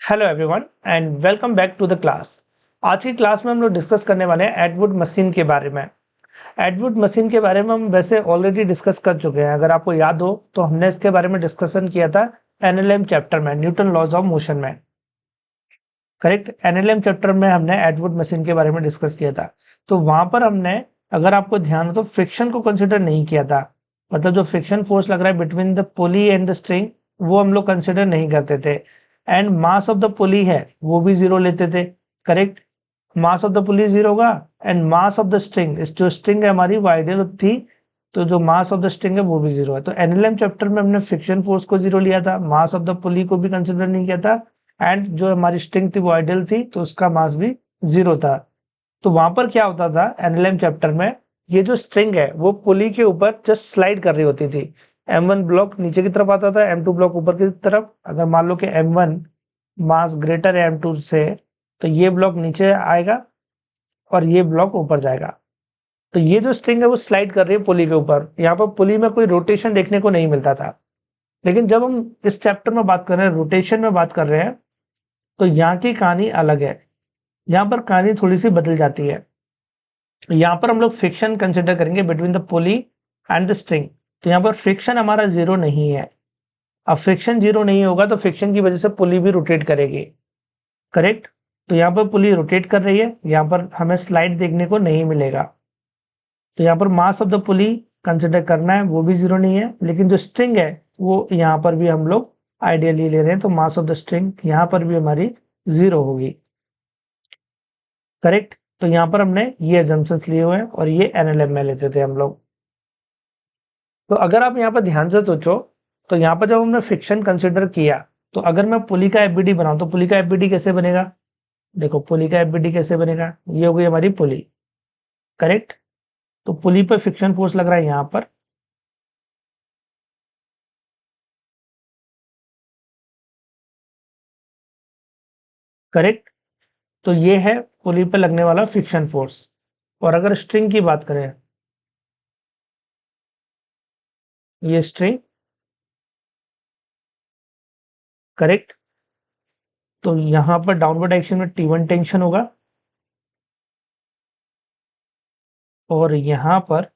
Hello everyone and welcome back to the class. आज की class में हम लोग डिस्कस करने वाले हैं एटवुड मशीन के बारे में। एटवुड मशीन के बारे में हम वैसे ऑलरेडी डिस्कस कर चुके हैं। अगर आपको याद हो तो हमने इसके बारे में डिस्कशन किया था एनएलएम चैप्टर में, न्यूटन लॉज ऑफ मोशन में। करेक्ट, एनएलएम चैप्टर में हमने एटवुड मशीन के बारे में डिस्कस किया था। तो वहां पर हमने, अगर आपको ध्यान हो तो, फ्रिक्शन को कंसिडर नहीं किया था। मतलब जो फ्रिक्शन फोर्स लग रहा है between the pulley and the string, वो हम लोग कंसिडर नहीं करते थे। And mass of the pulley है वो भी जीरो लेते थे। Correct, mass of the pulley zero होगा and mass of the string, जो स्ट्रिंग है हमारी वो आइडियल थी, तो जो मास ऑफ द स्ट्रिंग है वो भी जीरो है। तो एनएलएम चैप्टर में हमने फ्रिक्शन फोर्स को जीरो लिया था, मास ऑफ द पुली को भी कंसिडर नहीं किया था, एंड जो हमारी स्ट्रिंग थी वो आइडियल थी तो उसका मास भी जीरो था। तो वहां पर क्या होता था एनएलएम चैप्टर में, ये जो स्ट्रिंग है वो पुली के ऊपर जस्ट स्लाइड कर रही होती थी। M1 ब्लॉक नीचे की तरफ आता था, M2 ब्लॉक ऊपर की तरफ। अगर मान लो कि M1 मास ग्रेटर है M2 से, तो ये ब्लॉक नीचे आएगा और ये ब्लॉक ऊपर जाएगा। तो ये जो स्ट्रिंग है वो स्लाइड कर रही है पुली के ऊपर। यहाँ पर पुली में कोई रोटेशन देखने को नहीं मिलता था। लेकिन जब हम इस चैप्टर में बात कर रहे हैं, रोटेशन में बात कर रहे हैं, तो यहाँ की कहानी अलग है। यहाँ पर कहानी थोड़ी सी बदल जाती है। यहाँ पर हम लोग फ्रिक्शन कंसिडर करेंगे between the pulley and the string. तो यहाँ पर फ्रिक्शन हमारा जीरो नहीं है। अब फ्रिक्शन जीरो नहीं होगा तो फ्रिक्शन की वजह से पुली भी रोटेट करेगी। करेक्ट, तो यहाँ पर पुली रोटेट कर रही है, यहाँ पर हमें स्लाइड देखने को नहीं मिलेगा। तो यहाँ पर मास ऑफ द पुली कंसिडर करना है, वो भी जीरो नहीं है। लेकिन जो स्ट्रिंग है वो यहाँ पर भी हम लोग आइडियली ले रहे हैं, तो मास ऑफ द स्ट्रिंग यहाँ पर भी हमारी जीरो होगी। करेक्ट, तो यहाँ पर हमने ये एजम्पशंस लिए हुए हैं और ये एनएलएम में लेते थे हम लोग। तो अगर आप यहाँ पर ध्यान से सोचो, तो यहाँ पर जब हमने फ्रिक्शन कंसिडर किया, तो अगर मैं पुली का एफबीडी बनाऊं तो पुली का एफबीडी कैसे बनेगा? देखो पुली का एफबीडी कैसे बनेगा, ये हो गई हमारी पुली। करेक्ट, तो पुली पर फ्रिक्शन फोर्स लग रहा है यहाँ पर। करेक्ट, तो ये है पुली पर लगने वाला फ्रिक्शन फोर्स। और अगर स्ट्रिंग की बात करें, ये स्ट्रिंग। करेक्ट, तो यहाँ पर डाउनवर्ड डायरेक्शन में T1 टेंशन होगा और यहाँ पर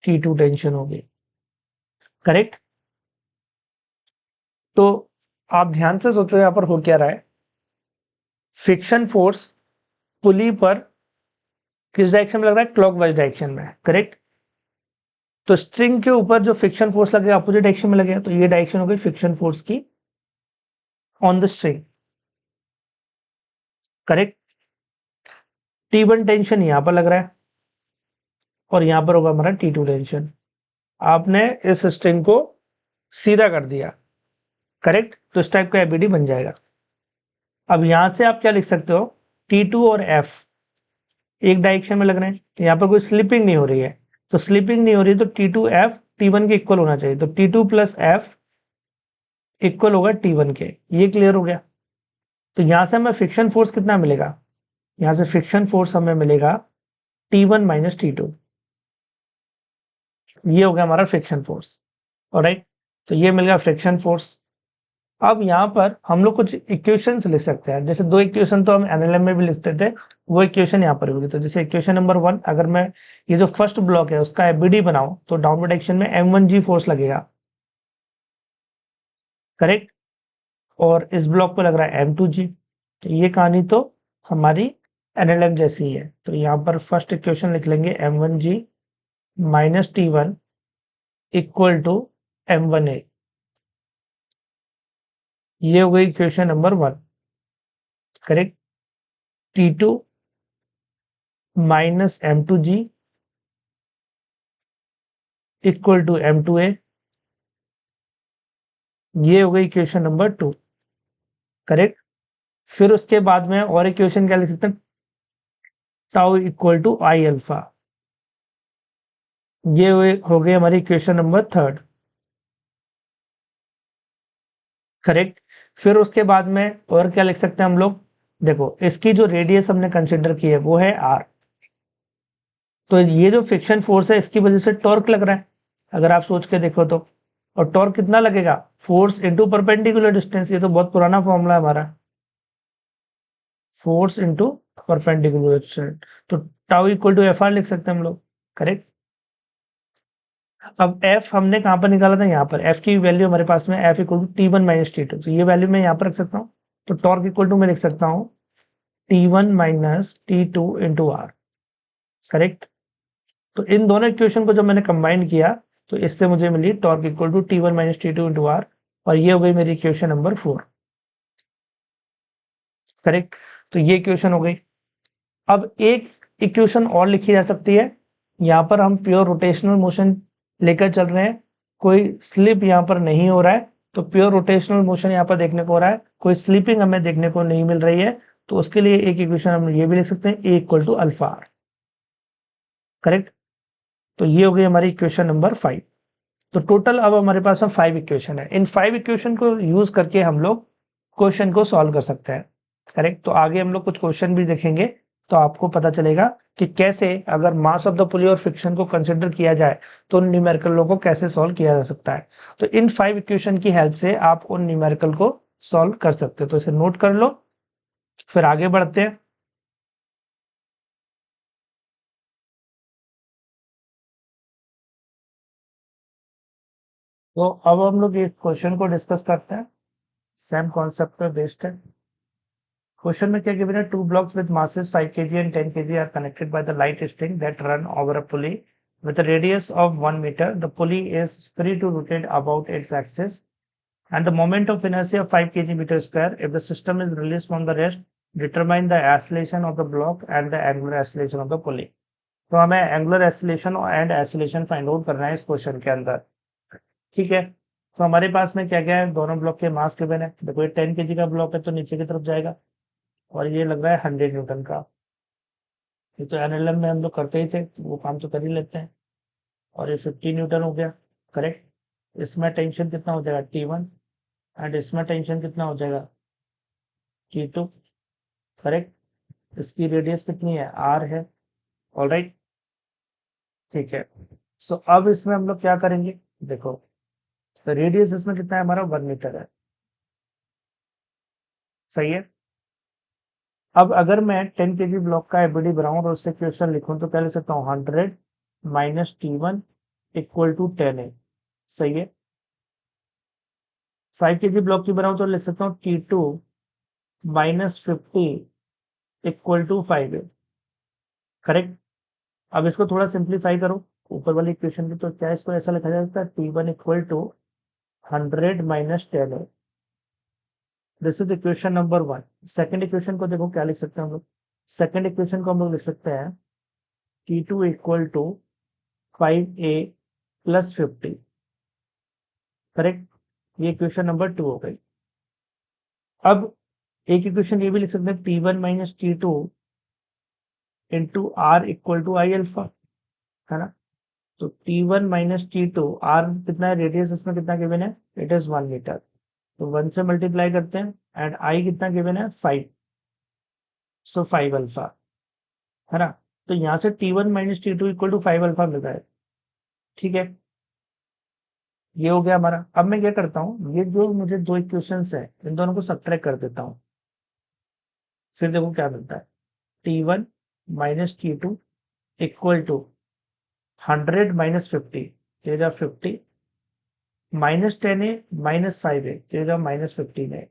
T2 टेंशन होगी। करेक्ट, तो आप ध्यान से सोचो यहाँ पर हो क्या रहा है। फ्रिक्शन फोर्स पुली पर किस डायरेक्शन में लग रहा है? क्लॉकवाइज डायरेक्शन में। करेक्ट, तो स्ट्रिंग के ऊपर जो फ्रिक्शन फोर्स लगेगा अपोजिट डायरेक्शन में लगेगा, तो ये डायरेक्शन हो गई फ्रिक्शन फोर्स की on the string. Correct, T1 tension यहाँ पर लग रहा है और यहाँ पर होगा हमारा T2 टेंशन। आपने इस स्ट्रिंग को सीधा कर दिया। करेक्ट, तो इस टाइप का एबीडी बन जाएगा। अब यहां से आप क्या लिख सकते हो, T2 और F एक डायरेक्शन में लग रहे हैं, यहाँ पर कोई स्लिपिंग नहीं हो रही है। तो स्लिपिंग नहीं हो रही तो T2F T1 के इक्वल होना चाहिए। तो T2 प्लस F इक्वल होगा T1 के। ये क्लियर हो गया। तो यहां से हमें फ्रिक्शन फोर्स कितना मिलेगा? यहां से फ्रिक्शन फोर्स हमें मिलेगा T1 माइनस T2। ये हो गया हमारा फ्रिक्शन फोर्स। ऑलराइट, तो ये मिल गया फ्रिक्शन फोर्स। अब यहाँ पर हम लोग कुछ इक्वेशंस लिख सकते हैं। जैसे दो इक्वेशन तो हम एनएलएम में भी लिखते थे, वो इक्वेशन यहाँ पर भी लिखते हैं। जैसे इक्वेशन नंबर 1, अगर मैं ये जो फर्स्ट ब्लॉक है उसका एफबीडी बनाऊं तो डाउनवर्ड डायरेक्शन में M1G फोर्स लगेगा। करेक्ट, और इस ब्लॉक पे लग रहा है M2G। तो ये कहानी तो हमारी एनएलएम जैसी ही है। तो यहाँ पर फर्स्ट इक्वेशन लिख लेंगे M1G minus T1 equal to M1A। ये हो गई equation number 1। Correct, T2 minus M2G equal to M2A। ये हो गई इक्वेशन नंबर 2। करेक्ट, फिर उसके बाद में और इक्वेशन क्या लिख सकते हैं, tau equal to I alpha. ये हो गई हमारी इक्वेशन नंबर 3। करेक्ट, फिर उसके बाद में और क्या लिख सकते हैं हम लोग, देखो इसकी जो रेडियस हमने कंसिडर की है वो है R। तो ये जो फ्रिक्शन फोर्स है इसकी वजह से टॉर्क लग रहा है, अगर आप सोच के देखो तो। और टॉर्क कितना लगेगा? फोर्स इंटू परपेंडिकुलर डिस्टेंस, ये तो बहुत पुराना फॉर्मूला है हमारा, फोर्स इंटू परपेंडिकुलर डिस्टेंस, तो tau equal to F R लिख सकते हैं हम लोग, करेक्ट। अब एफ हमने कहाँ पर निकाला था, यहाँ पर एफ की वैल्यू हमारे पास में F equal to T one minus T two, तो ये वैल्यू मैं यहाँ पर रख सकता हूँ, तो टॉर्क इक्वल टू मैं लिख सकता हूँ T one minus T two into R, correct. तो इन दोनों इक्वेशन को जब मैंने कंबाइन किया तो इससे मुझे मिली torque equal to T one minus T two into R, और ये हो गई मेरी इक्वेशन नंबर 4, करेक्ट। तो ये इक्वेशन हो गई। अब एक इक्वेशन और लिखी जा सकती है, यहाँ पर हम प्योर रोटेशनल मोशन लेकर चल रहे हैं, कोई स्लिप यहाँ पर नहीं हो रहा है, तो प्योर रोटेशनल मोशन यहाँ पर देखने को हो रहा है, कोई स्लीपिंग हमें देखने को नहीं मिल रही है, तो उसके लिए एक इक्वेशन हम ये भी लिख सकते हैं, A equal to alpha R, correct. तो ये हो गई हमारी इक्वेशन नंबर 5। तो टोटल अब हमारे पास में 5 इक्वेशन है, इन 5 इक्वेशन को यूज करके हम लोग क्वेश्चन को सॉल्व कर सकते हैं, करेक्ट। तो आगे हम लोग कुछ क्वेश्चन भी देखेंगे, तो आपको पता चलेगा कि कैसे अगर मास ऑफ द पुली और फ्रिक्शन को कंसिडर किया जाए तो उन न्यूमेरिकल को कैसे सॉल्व किया जा सकता है। तो इन 5 इक्वेशन की हेल्प से आप उन न्यूमेरिकल को सॉल्व कर सकते हो, तो इसे नोट कर लो, फिर आगे बढ़ते हैं। तो अब हम लोग एक क्वेश्चन को डिस्कस करते हैं, सेम कॉन्सेप्ट पे बेस्ड है। क्वेश्चन में क्या गिवन है, two blocks with masses 5 kg and 10 kg are connected by the light string that run over a pulley with a radius of 1 meter. The pulley is free to rotate about its axis and the moment of inertia of 5 kg meter square. If the system is released from the rest, determine the acceleration of the block and the angular acceleration of the pulley. तो हमें angular acceleration and acceleration find out करना है इस question के अंदर, ठीक है। तो हमारे पास में क्या क्या है, दोनों ब्लॉक के मास गिवन है, देखो ये 10 kg का ब्लॉक है तो नीचे की तरफ जाएगा, और ये लग रहा है 100 न्यूटन का, ये तो एनएलएम में हम लोग करते ही थे, तो वो काम तो कर ही लेते हैं। और ये 50 न्यूटन हो गया, करेक्ट। इसमें टेंशन कितना हो जाएगा T1, एंड इसमें टेंशन कितना हो जाएगा T2, करेक्ट। इसकी रेडियस कितनी है, R है, ऑलराइट, ठीक है। सो अब इसमें हम लोग क्या करेंगे, देखो तो रेडियस इसमें कितना है हमारा, 1 मीटर है, सही है। अब अगर मैं 10 kg ब्लॉक का एबीडी बनाऊं और उससे क्वेश्चन लिखूं तो क्या लिख सकता हूँ, 100 माइनस T1 इक्वल टू 10 है, सही है। 5 kg ब्लॉक की बनाऊं तो लिख सकता हूँ T2 माइनस 50 इक्वल टू 5 है, करेक्ट। अब इसको थोड़ा सिंप्लीफाई करो ऊपर वाली इक्वेशन की, तो क्या इसको ऐसा लिखा जा सकता है, T1 इक्वल टू 100 माइनस 10 है, this is equation number 1। Second equation को देखो क्या लिख सकते हैं हम लोग, सेकेंड इक्वेशन को हम लोग लिख सकते हैं T2 equal to 5a plus 50, correct. ये इक्वेशन नंबर 2 हो गई। अब एक इक्वेशन ये भी लिख सकते हैं T1 minus T2 into R equal to I alpha, है ना। तो T1 माइनस T2, आर कितना है, रेडियस इसमें कितना गिवन है, इट इज 1 मीटर, तो 1 से मल्टीप्लाई करते हैं, एंड आई कितना गिवन है 5, सो 5 अल्फा, है ना। तो यहाँ से T1 minus T2 equal to 5 alpha मिल रहा है, ठीक है। ये हो गया हमारा। अब मैं क्या करता हूँ, ये जो मुझे दो इक्वेशंस है इन दोनों को सब्ट्रैक्ट कर देता हूँ, फिर देखो क्या मिलता है, T1 minus T2 equal to 100 minus 50, तेरा 50 माइनस 10 है माइनस 5 है, तेरा माइनस 15 है,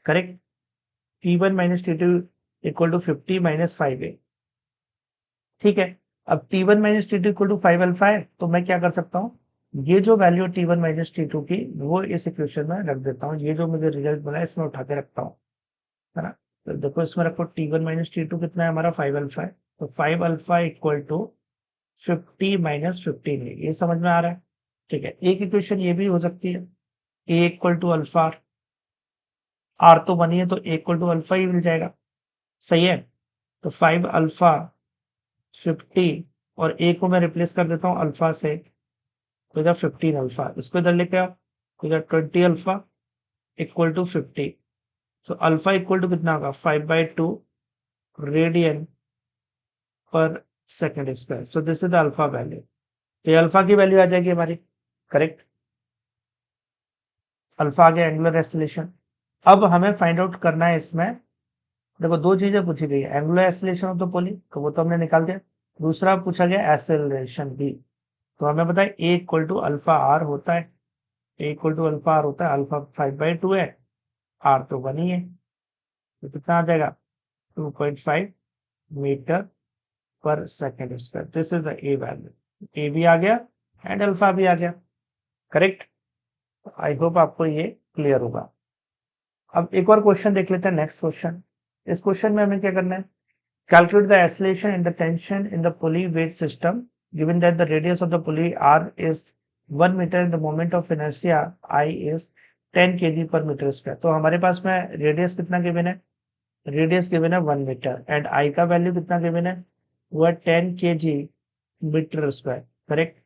correct. T1 minus T2 equal to 50 minus 5 है, ठीक है। अब T1 minus T2 equal to 5 alpha है, तो मैं क्या कर सकता हूँ, ये जो वैल्यू T1 माइनस T2 की वो इस इक्वेशन में रख देता हूँ, ये जो मुझे रिजल्ट मिला है इसमें उठा के रखता हूँ, है ना। तो देखो इसमें रखो T1 माइनस T2 कितना है हमारा 5 अल्फा है, तो 5 अल्फा इक्वल टू 50 माइनस 15 है, ये समझ में आ रहा है, ठीक है। एक इक्वेशन ये भी हो सकती है, A equal to alpha R, R तो बनी है तो ए इक्वल टू अल्फा ही मिल जाएगा, सही है। तो 5 अल्फा 50, और ए को मैं रिप्लेस कर देता हूँ अल्फा से, तो इधर 15 अल्फा, इसको इधर लेके आओ, तो इधर 20 अल्फा इक्वल टू 50, तो अल्फा इक्वल टू कितना होगा 5/2 radian per second square, so this is the alpha value, तो ये अल्फा की वैल्यू आ जाएगी हमारी, करेक्ट। अल्फा आ गया एंगुलर एक्सेलरेशन। अब हमें फाइंड आउट करना है इसमें, देखो दो चीजें पूछी गई है, एंगुलर एक्सेलरेशन ऑफ द पुली तो वो तो हमने निकाल दिया, दूसरा पूछा गया एक्सेलरेशन भी। तो हमें पता है A equal to alpha are होता है, A equal to alpha are होता है, अल्फा 5/2 है, आर तो 1 ही है, तो कितना आ जाएगा 2.5 metre per second square. This is the A value, A भी आ गया एंड अल्फा भी आ गया। करेक्ट। आई होप आपको ये क्लियर होगा। अब एक और क्वेश्चन देख लेते हैं, नेक्स्ट क्वेश्चन। इस क्वेश्चन में हमें क्या करना है, calculate the acceleration and the tension in the pulley weight system given that the radius of the pulley r is 1 meter and the moment of inertia I is 10 kg per meter square। तो हमारे पास में radius कितना given है, radius given है 1 metre and I का value कितना given है, वो है 10 kg मीटर स्क्वायर। करेक्ट।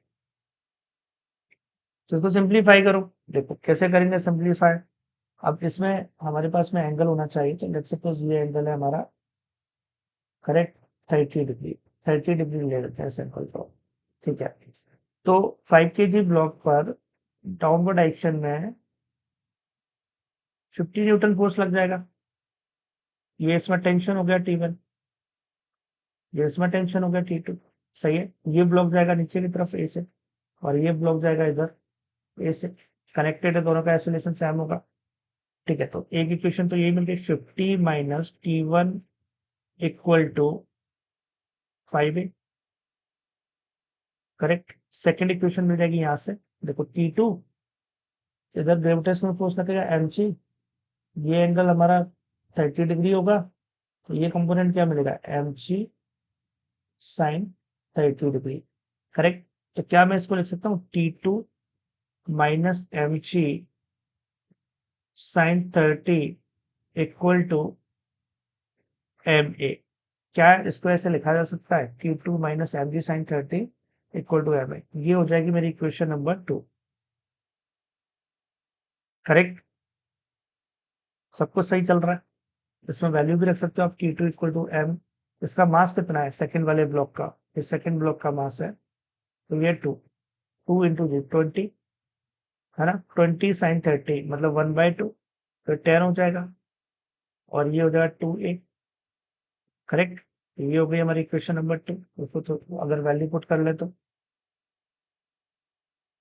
तो इसको सिंप्लीफाई करो, देखो कैसे करेंगे सिंप्लीफाई। अब इसमें हमारे पास में एंगल होना चाहिए, तो लेट्स सपोज ये एंगल है हमारा, करेक्ट, 30 डिग्री, 30 डिग्री ले लेते हैं सिंपल तो, ठीक है। तो 5 kg ब्लॉक पर डाउनवर्ड डायरेक्शन में 50 न्यूटन फोर्स लग जाएगा। ये इसमें टेंशन हो गया T1, ये इसमें टेंशन हो गया T2। सही है, ये ब्लॉक जाएगा नीचे की तरफ ए से और ये ब्लॉक जाएगा इधर ए से, कनेक्टेड है, दोनों का एक्सेलरेशन सेम होगा। ठीक है, तो एक इक्वेशन तो यही मिल गई, 50 minus T1 equal to 5A। Correct. Second equation मिल जाएगी यहां से, देखो T2, इधर ग्रेविटेशनल फोर्स लगेगा mg, ये एंगल हमारा 30 डिग्री होगा, तो ये कंपोनेंट क्या मिलेगा, mg साइन 30 डिग्री। करेक्ट। तो क्या मैं इसको लिख सकता हूँ, T2 minus mg sine 30 equal to ma। क्या इसको ऐसे लिखा जा सकता है, T2 minus mg sine 30 equal to ma, ये हो जाएगी मेरी इक्वेशन नंबर 2। करेक्ट। सब कुछ सही चल रहा है, इसमें वैल्यू भी रख सकते हो आप, T2 इक्वल टू m। इसका मास कितना है सेकंड वाले ब्लॉक का, ये सेकंड ब्लॉक का मास है, तो ये 2, 2 इंटू जी 20, है ना, 20 साइन 30 मतलब 1/2, तो 10 हो जाएगा और ये हो जाएगा 2a। करेक्ट। ये हो गई हमारी इक्वेशन नंबर 2। इसको तो अगर वैल्यू पुट कर ले तो,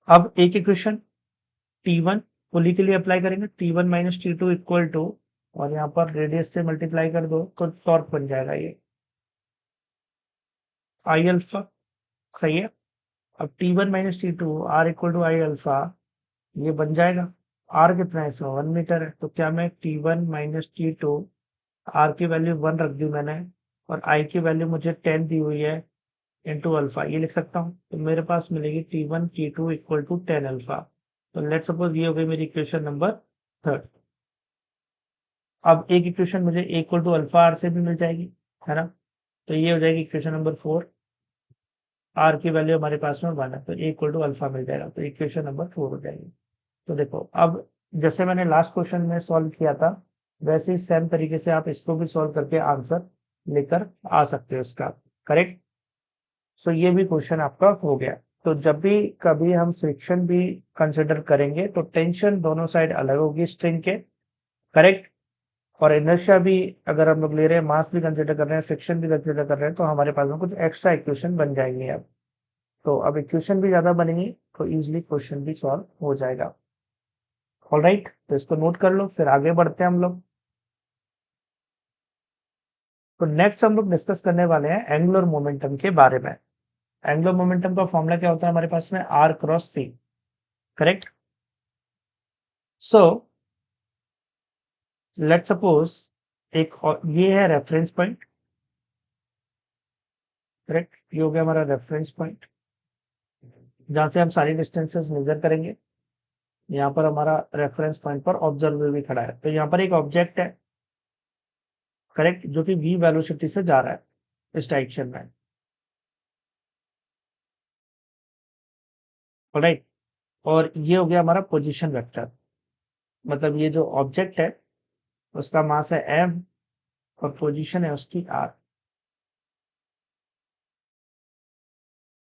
अब एक इक्वेशन T1 पुली के लिए अप्लाई करेंगे, T1 minus T2 equal to, और यहाँ पर रेडियस से मल्टीप्लाई कर दो तो टॉर्क बन जाएगा ये आई अल्फा। सही है। अब T1 minus T2 R equal to I alpha, ये बन जाएगा, आर कितना है इसमें 1 मीटर है, तो क्या मैं T1 माइनस T2, आर की वैल्यू 1 रख दी मैंने और आई की वैल्यू मुझे 10 दी हुई है, इंटू अल्फा, ये लिख सकता हूँ, तो मेरे पास मिलेगी T1 T2 equal to 10 alpha. तो लेट सपोज ये हो गई मेरी इक्वेशन नंबर 3। अब एक इक्वेशन मुझे इक्वल टू अल्फा आर से भी मिल जाएगी, है ना, तो ये हो जाएगी इक्वेशन नंबर 4। आर की वैल्यू हमारे पास में 1 है, तो इक्वल टू अल्फा मिल जाएगा, तो इक्वेशन नंबर 4 हो जाएगी। तो देखो अब जैसे मैंने लास्ट क्वेश्चन में सॉल्व किया था, वैसे ही सेम तरीके से आप इसको भी सॉल्व करके आंसर लेकर आ सकते हो इसका। करेक्ट। सो ये भी क्वेश्चन आपका हो गया। तो जब भी कभी हम फ्रिक्शन भी कंसिडर करेंगे तो टेंशन दोनों साइड अलग होगी स्ट्रिंग के। करेक्ट। और इनर्शिया भी अगर हम लोग ले रहे हैं, मास भी कंसिडर कर रहे हैं, फ्रिक्शन भी कंसिडर कर रहे हैं, तो हमारे पास में कुछ एक्स्ट्रा इक्वेशन बन जाएंगे अब। तो अब इक्वेशन भी ज्यादा बनेंगी तो इजिली क्वेश्चन भी सॉल्व हो जाएगा। ऑलराइट, तो इसको नोट कर लो, फिर आगे बढ़ते हैं हम लोग। तो नेक्स्ट हम लोग डिस्कस करने वाले हैं एंगुलर मोमेंटम के बारे में। एंगुलर मोमेंटम का फॉर्मूला क्या होता है हमारे पास में, R cross P. Correct. So let suppose एक ये है रेफरेंस पॉइंट। करेक्ट, ये हो गया हमारा रेफरेंस पॉइंट जहां से हम सारी डिस्टेंसेस मेजर करेंगे। यहाँ पर हमारा रेफरेंस पॉइंट पर ऑब्जर्वर भी खड़ा है, तो यहाँ पर एक ऑब्जेक्ट है, करेक्ट, जो कि v वेलोसिटी से जा रहा है इस डायरेक्शन में। राइट। और ये हो गया हमारा पोजीशन वेक्टर, मतलब ये जो ऑब्जेक्ट है उसका मास है m और पोजीशन है उसकी r,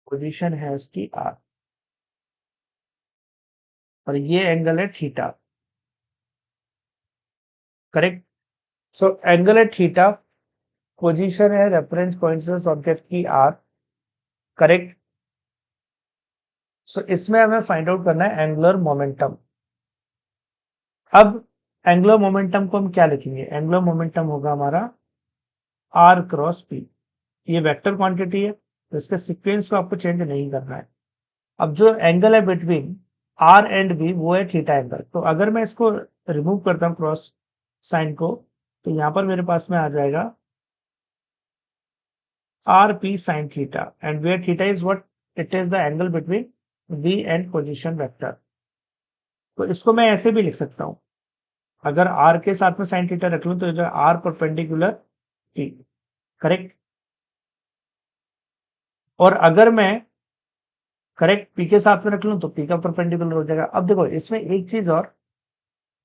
पोजीशन है उसकी r, और ये एंगल है theta. Correct. So angle at theta, position है रेफरेंस पॉइंट से ऑब्जेक्ट की आर, करेक्ट। सो इसमें हमें फाइंड आउट करना है एंगुलर मोमेंटम। अब एंगुलर मोमेंटम को हम क्या लिखेंगे? एंगुलर मोमेंटम होगा हमारा आर क्रॉस पी। ये वेक्टर क्वांटिटी है तो इसके सीक्वेंस को आपको चेंज नहीं करना है। अब जो एंगल है बिटवीन आर एंड बी वो है थीटा एंगल। तो अगर मैं इसको रिमूव करता हूँ क्रॉस साइन को, तो यहाँ पर मेरे पास में आ जाएगा R P sine theta, and where theta is what? It is the angle between B and position vector. तो इसको मैं ऐसे भी लिख सकता हूँ, अगर आर के साथ में साइन थीटा रख लूं तो आर परपेंडिकुलर पी, करेक्ट। और अगर मैं करेक्ट पी के साथ में रख लूं तो पी का परपेंडिकुलर हो जाएगा। अब देखो इसमें एक चीज और,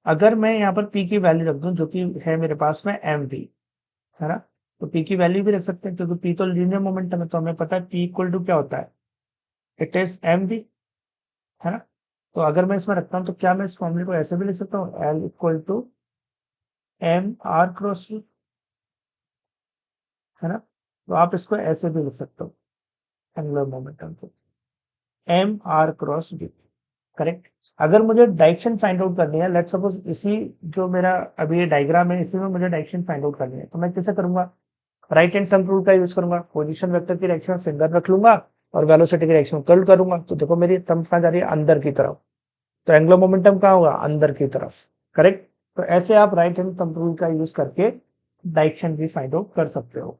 अगर मैं यहाँ पर पी की वैल्यू रख दूं जो कि है मेरे पास में एम पी, है ना, तो पी की वैल्यू भी रख सकते हैं क्योंकि पी तो लीनियर मोमेंटम है, तो हमें पता है पी इक्वल टू क्या होता है, इट इज एम वी, है ना। तो अगर मैं इसमें रखता हूँ तो क्या मैं इस फॉर्मूले को ऐसे भी लिख सकता हूँ, L equal to M R cross V, है ना। तो आप इसको ऐसे भी लिख सकते हो एंगुलर मोमेंटम को, M R cross V, correct. अगर मुझे डायरेक्शन फाइंड आउट करनी है, लेट सपोज इसी जो मेरा अभी ये डायग्राम है इसी में मुझे डायरेक्शन फाइंड आउट करनी है, तो मैं कैसे करूंगा? राइट हैंड थंब रूल का यूज करूंगा। पोजीशन वेक्टर की डायरेक्शन में फिंगर रख लूंगा और वेलोसिटी की डायरेक्शन में कर्ल करूंगा, तो देखो मेरी थंब कहाँ जा रही है? अंदर की तरफ। तो एंगुलर मोमेंटम कहाँ होगा? अंदर की तरफ, करेक्ट। तो ऐसे आप राइट हैंड थंब रूल का यूज करके डायरेक्शन भी फाइंड आउट कर सकते हो।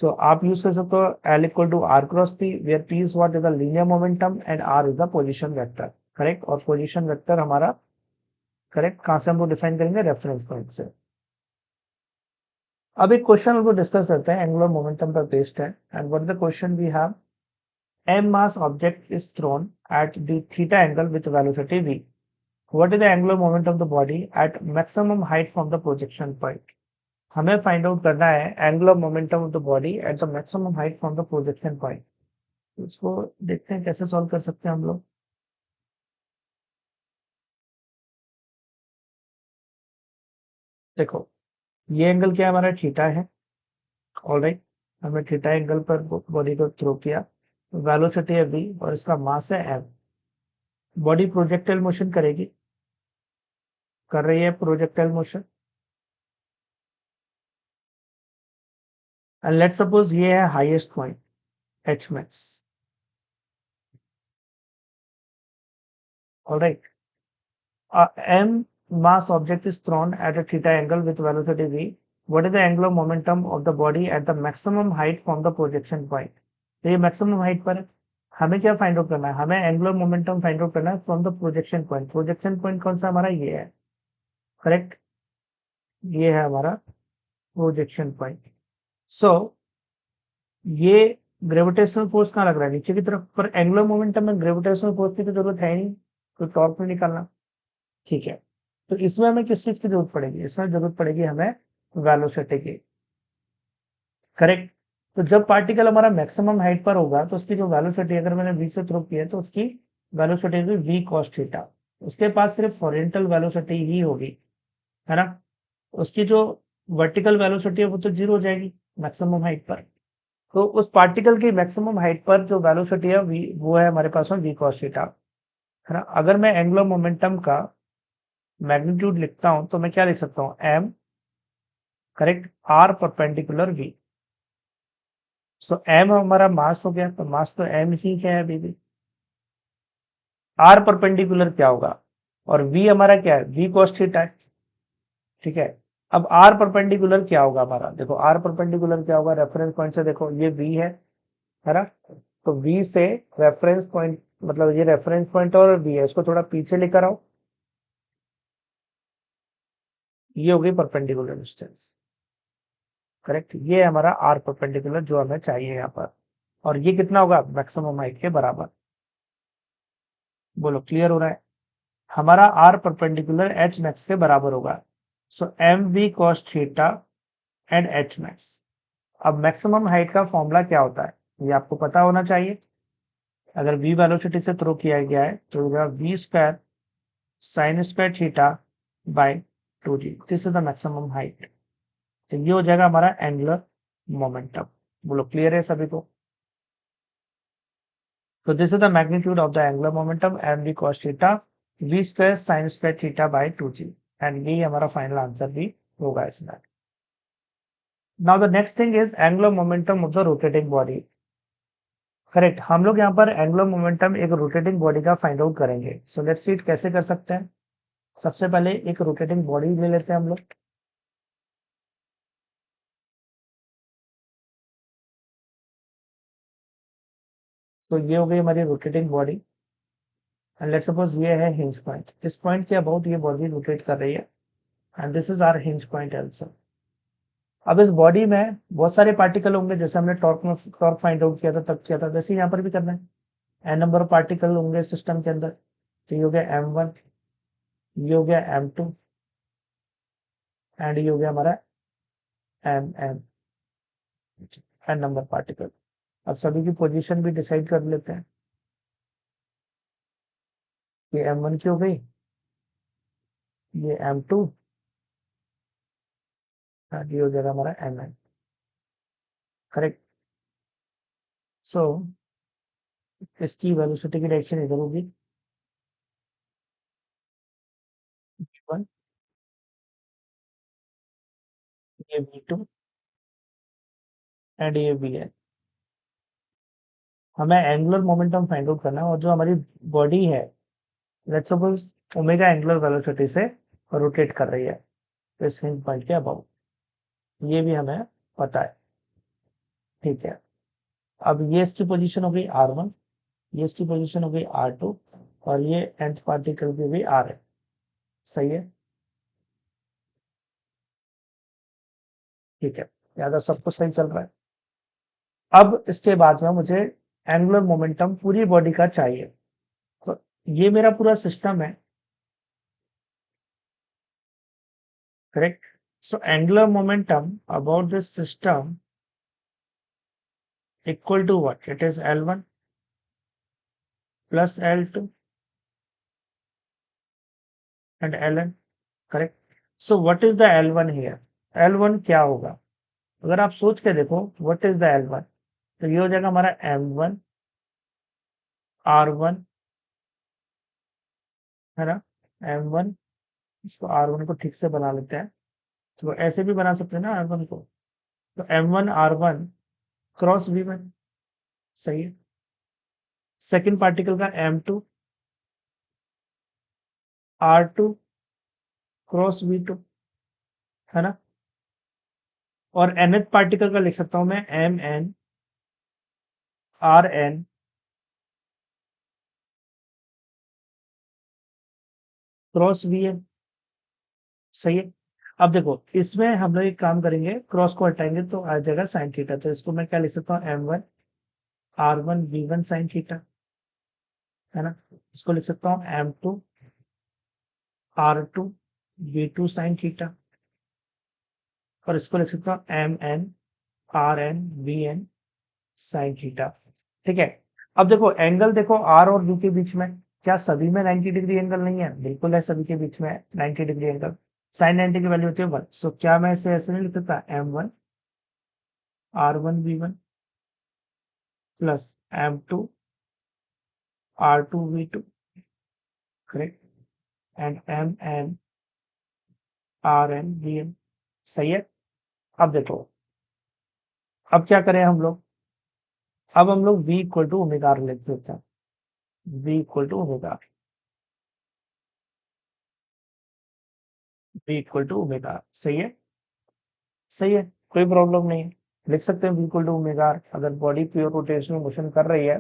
तो आप यूज कर सकते हो L equal to R cross P, where P is what? Is the linear momentum and R is the position vector, correct. और पोजीशन वेक्टर हमारा, करेक्ट, कहां से हम लोग डिफाइन करेंगे? रेफरेंस पॉइंट से। अब एक क्वेश्चन हमको डिस्कस करते हैं, एंगुलर मोमेंटम पर बेस्ड है। And what the question we have, m mass object is thrown at the theta angle with velocity v. What is the angular moment of the body at maximum height from the projection point? हमें find out करना है angular momentum of the body at the maximum height from the projection point. इसको देखते हैं कैसे solve कर सकते हैं हम लोग। देखो ये एंगल क्या है? हमारा थीटा है, ऑलराइट। हमने थीटा एंगल पर बॉडी को थ्रो किया, वेलोसिटी है v और इसका मास है m। बॉडी प्रोजेक्टाइल मोशन करेगी, कर रही है projectile motion, and let's suppose ये है highest point h max, alright. m mass object is thrown at a theta angle with velocity v. What is the angular momentum of the body at the maximum height from the projection point? तो ये maximum height पर है, हमें क्या find out करना है? हमें angular momentum find out करना है from the projection point. Projection point कौन सा? हमारा ये है, करेक्ट। ये है हमारा प्रोजेक्शन पॉइंट। सो ये ग्रेविटेशनल फोर्स कहाँ लग रहा है? नीचे की तरफ। पर एंगुलर मोमेंटम में ग्रेविटेशनल फोर्स की तो जरूरत है ही नहीं, तो टॉर्क में निकालना, ठीक है। तो इसमें हमें किस चीज की जरूरत पड़ेगी? इसमें जरूरत पड़ेगी हमें वेलोसिटी की, करेक्ट। तो जब पार्टिकल हमारा मैक्सिमम हाइट पर होगा तो उसकी जो वेलोसिटी, अगर मैंने v से थ्रो किया तो उसकी वेलोसिटी होगी v cos थीटा। उसके पास सिर्फ ओरिएंटल वेलोसिटी ही होगी, है ना। उसकी जो वर्टिकल वेलोसिटी है वो तो जीरो हो जाएगी मैक्सिमम हाइट पर। तो उस पार्टिकल की मैक्सिमम हाइट पर जो वेलोसिटी है वो है हमारे पास में v cos थीटा, है ना। अगर मैं एंगुलर मोमेंटम का मैग्नीट्यूड लिखता हूं तो मैं क्या लिख सकता हूं? m, correct, R perpendicular v। So m हमारा मास हो गया, तो मास तो m ही क्या है अभी भी। आर परपेंडिकुलर क्या होगा? और v हमारा क्या है? v cos थीटा है, ठीक है। अब आर परपेंडिकुलर क्या होगा हमारा? देखो आर परपेंडिकुलर क्या होगा? रेफरेंस पॉइंट से देखो ये v है ना। तो v से रेफरेंस पॉइंट, मतलब ये रेफरेंस पॉइंट और v है, इसको थोड़ा पीछे लेकर आओ, ये हो गई परपेंडिकुलर डिस्टेंस, करेक्ट। ये हमारा आर परपेंडिकुलर जो हमें चाहिए यहाँ पर, और ये कितना होगा? मैक्सिमम हाइट के बराबर। बोलो क्लियर हो रहा है? हमारा आर परपेंडिकुलर एच मैक्स के बराबर होगा। So M V cos theta and H max. अब मैक्सिमम हाइट का फॉर्मूला क्या होता है ये आपको पता होना चाहिए। अगर v वेलोसिटी से थ्रो किया गया है तो V square sine square theta by 2g, this is the maximum height. तो ये हो जाएगा हमारा एंगुलर मोमेंटम। बोलो क्लियर है सभी को? तो this is the magnitude of the angular momentum M V cos theta V square sine square theta by 2g, and ये हमारा फाइनल आंसर भी होगा इसमें। Now the next thing is angular momentum of the rotating body. Correct, हम लोग यहाँ पर angular momentum एक रोटेटिंग बॉडी का फाइंड आउट करेंगे। सो लेट्स सी कैसे कर सकते हैं। सबसे पहले एक रोटेटिंग बॉडी ले लेते हैं हम लोग। तो ये हो गई हमारी rotating body, and let's suppose ये है हिंज पॉइंट। इस पॉइंट के अबाउट ये बॉडी रोटेट कर रही है, and this is our hinge point also. अब इस बॉडी में बहुत सारे पार्टिकल होंगे, जैसे हमने टॉर्क में टॉर्क फाइंड आउट किया था तब किया था, वैसे यहाँ पर भी करना है। एन नंबर ऑफ पार्टिकल होंगे सिस्टम के अंदर। तो ये हो गया m1, ये हो गया m2, एंड ये हो गया हमारा mm, एन नंबर पार्टिकल। अब सभी की पोजीशन भी डिसाइड कर लेते हैं। ये m1 की हो गई, ये m2, ये हो जाएगा हमारा mn। करेक्ट। सो इसकी वेलोसिटी की डायरेक्शन इधर होगी, v1, ये v2, एंड ये vn। हमें एंगुलर मोमेंटम फाइंड आउट करना है, और जो हमारी बॉडी है let's suppose omega angular velocity से रोटेट कर रही है इस हिंज पॉइंट के अबाउट, ये भी हमें पता है। ठीक है, अब ये इसकी पोजीशन हो गई r1, ये इसकी पोजीशन हो गई r2, और ये nth पार्टिकल की भी r है। सही है, ठीक है, याद सब कुछ सही चल रहा है। अब इसके बाद में मुझे एंगुलर मोमेंटम पूरी बॉडी का चाहिए। तो ये मेरा पूरा सिस्टम है, correct. So angular momentum about this system equal to what? It is L1 plus L2 and Ln, correct? So what is the L1 here? L1 क्या होगा? अगर आप सोच के देखो what is the L1, तो ये हो जाएगा हमारा M1 R1, है ना? M1, इसको R1 को ठीक से बना लेते हैं, तो ऐसे भी बना सकते हैं ना R1 को। तो M1 R1 क्रॉस V1, सही है। सेकेंड पार्टिकल का M2 R2 क्रॉस V2, है ना? और nth पार्टिकल का लिख सकता हूं मैं Mn Rn क्रॉस Vn, सही है। अब देखो इसमें हम लोग एक काम करेंगे, क्रॉस को हटाएंगे तो आ जाएगा साइन थीटा। तो इसको मैं क्या लिख सकता हूँ, M1 R1 V1 sine theta, है ना? इसको लिख सकता हूँ M2 R2 V2 sine theta, और इसको लिख सकता हूँ Mn Rn Vn sine theta. ठीक है, अब देखो एंगल देखो R और V के बीच में, क्या सभी में 90 डिग्री एंगल नहीं है? बिल्कुल है, सभी के बीच में 90 डिग्री एंगल। साइन 90 की वैल्यू होती है 1। सो क्या मैं इसे ऐसे नहीं लिख सकता, M1 R1 V1 plus M2 R2 V2, correct, and Mn Rn Vn, सही है। अब देखो, अब क्या करें हम लोग, अब हम लोग V equal to omega R लिख देते हैं। V equal to omega R, V equal to omega R, सही है, सही है, कोई प्रॉब्लम नहीं है। लिख सकते हैं V equal to omega R. अगर बॉडी प्योर रोटेशनल मोशन कर रही है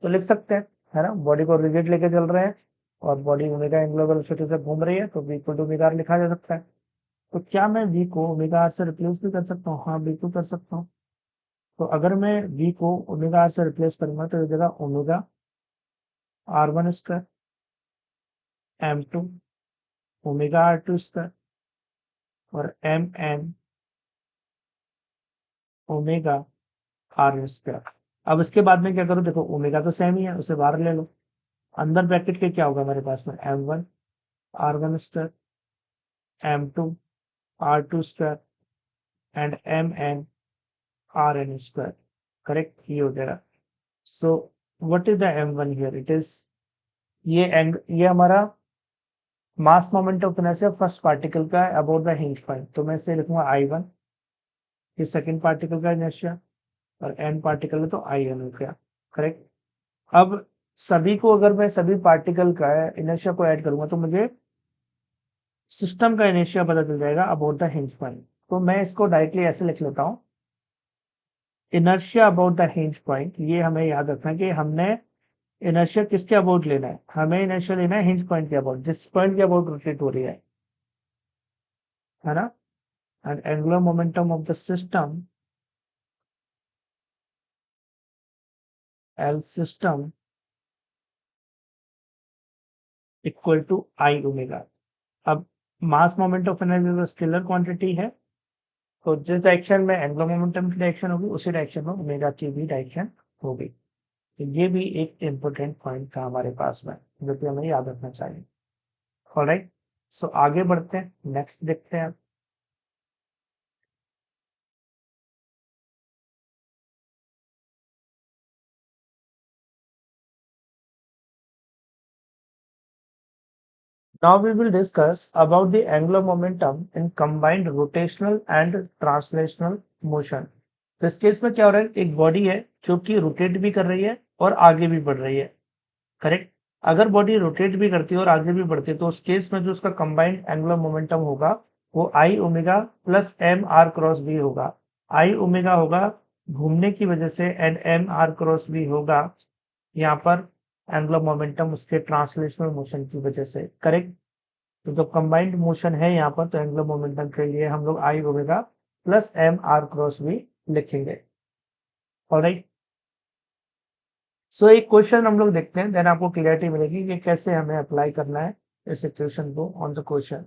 तो लिख सकते हैं, है ना? बॉडी को रिजिड लेके चल रहे हैं और बॉडी ओमेगा एंगुलर वेलोसिटी से घूम रही है, तो V equal to omega R लिखा जा सकता है। तो क्या मैं V को ओमेगा आर से रिप्लेस भी कर सकता हूँ? हाँ, बिल्कुल कर सकता हूँ। तो अगर मैं V को ओमेगा आर से रिप्लेस करूंगा तो ये जगह omega R1 square M2 omega R2 square और Mn ओमेगा R स्क्वायर। अब इसके बाद में क्या करूं, देखो ओमेगा तो सेम ही है, उसे बाहर ले लो। अंदर ब्रैकेट के क्या होगा हमारे पास में, M1 R1 square m2 r2 square and mn rn square. Correct, ये हो जाएगा. सो what is the m1 here? It is ये हमारा मास moment of inertia first particle का है अबाउट द हिंज पॉइंट. तो मैं इसे लिखूंगा I1. ये सेकंड पार्टिकल का इनर्शिया और n पार्टिकल है तो In हो गया. करेक्ट. अब सभी को अगर मैं सभी पार्टिकल का इनर्शिया को ऐड करूंगा तो मुझे सिस्टम का इनर्शिया पता चल जाएगा अबाउट द हिंज पॉइंट. तो मैं इसको डायरेक्टली ऐसे लिख लेता हूँ, inertia about the hinge point. ये हमें याद रखना है कि हमने इनर्शिया किसके अबाउट लेना है. हमें इनर्शिया लेना है हिंज पॉइंट के अबाउट, जिस पॉइंट के अबाउट रोटेट हो रही है ना. And angular momentum of the system, L system equal to I omega. अब mass moment of energy scalar quantity है, तो जिस डायरेक्शन में एंगुलर मोमेंटम की डायरेक्शन होगी उसी डायरेक्शन में ओमेगा की भी डायरेक्शन होगी. तो ये भी एक इम्पोर्टेंट पॉइंट था हमारे पास में जो कि हमें याद रखना चाहिए. ऑलराइट, सो आगे बढ़ते हैं, नेक्स्ट देखते हैं. Now we will discuss about the angular momentum in combined rotational and translational motion. तो इस केस में क्या हो रहा है, एक बॉडी है जो कि रोटेट भी कर रही है और आगे भी बढ़ रही है. करेक्ट. अगर बॉडी रोटेट भी करती है और आगे भी बढ़ती है तो उस केस में जो उसका कंबाइंड एंगुलर मोमेंटम होगा वो I omega plus M R cross B होगा. आई ओमेगा होगा घूमने की वजह से and M R cross B होगा यहाँ पर एंगुलर मोमेंटम उसके ट्रांसलेशनल मोशन की वजह से. करेक्ट. तो जब कंबाइंड मोशन है यहाँ पर तो एंगुलर मोमेंटम के लिए हम लोग I omega plus M R cross भी लिखेंगे. ऑलराइट, सो एक क्वेश्चन हम लोग देखते हैं, देन आपको क्लियरिटी मिलेगी कि कैसे हमें अप्लाई करना है इस इक्वेशन को ऑन द क्वेश्चन.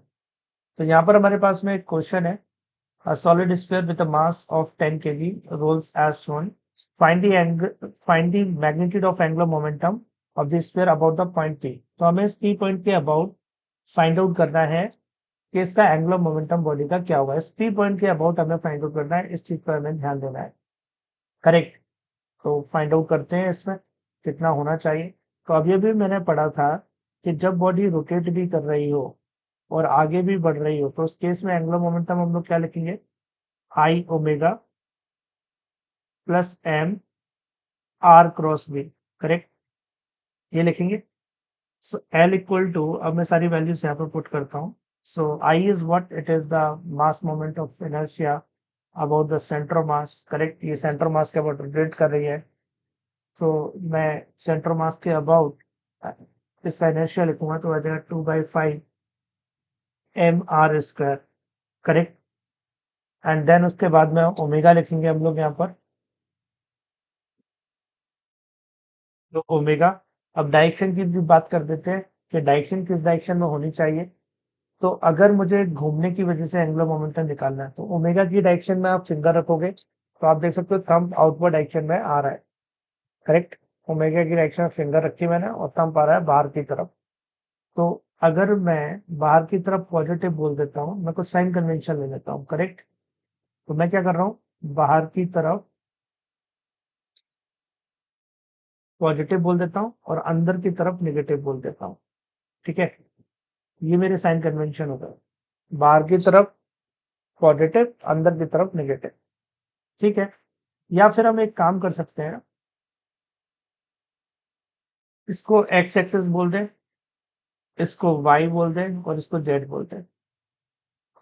तो यहाँ पर हमारे पास में एक क्वेश्चन है, a solid sphere with a mass of 10 kg rolls as shown. Find the magnitude of angular momentum of the sphere about the point P. तो हमें इस P पॉइंट के अबाउट फाइंड आउट करना है कि इसका एंगुलर मोमेंटम बॉडी का क्या होगा. इस P पॉइंट के अबाउट हमें फाइंड आउट करना है, इस चीज पर हमें ध्यान देना है. करेक्ट. तो फाइंड आउट करते हैं इसमें कितना होना चाहिए. तो अभी अभी मैंने पढ़ा था कि जब बॉडी रोटेट भी कर रही हो और आगे भी बढ़ रही हो तो उस केस में एंगुलर मोमेंटम हम लोग क्या लिखेंगे, I omega plus M R cross B. Correct, ये लिखेंगे. सो एल इक्वल टू, अब मैं सारी वैल्यूज यहाँ पर पुट करता हूँ. So I is what, it is the mass moment of inertia about the centre of mass. Correct, ये सेंटर मास के अबाउट रोटेट कर रही है. तो मैं सेंटर मास के अबाउट इसका इनर्शिया लिखूंगा तो आ जाएगा 2/5 M R square. Correct. And then उसके बाद में ओमेगा लिखेंगे हम लोग यहाँ पर. तो ओमेगा, अब डायरेक्शन की भी बात कर देते हैं कि डायरेक्शन किस डायरेक्शन में होनी चाहिए. तो अगर मुझे घूमने की वजह से एंगुलर मोमेंटम निकालना है तो ओमेगा की डायरेक्शन में आप फिंगर रखोगे तो आप देख सकते हो थंब आउटवर्ड डायरेक्शन में आ रहा है. करेक्ट. ओमेगा की डायरेक्शन में फिंगर रखी मैंने और थंब आ रहा है बाहर की तरफ. तो अगर मैं बाहर की तरफ पॉजिटिव बोल देता हूँ, मैं कुछ साइन कन्वेंशन ले लेता हूँ. करेक्ट. तो मैं क्या कर रहा हूँ, बाहर की तरफ पॉजिटिव बोल देता हूँ और अंदर की तरफ नेगेटिव बोल देता हूँ. ठीक है, ये मेरे साइन कन्वेंशन हो गए. बाहर की तरफ पॉजिटिव, अंदर की तरफ नेगेटिव. ठीक है. या फिर हम एक काम कर सकते हैं, इसको एक्स एक्सेस बोल दें, इसको वाई बोल दें और इसको जेड बोल दें.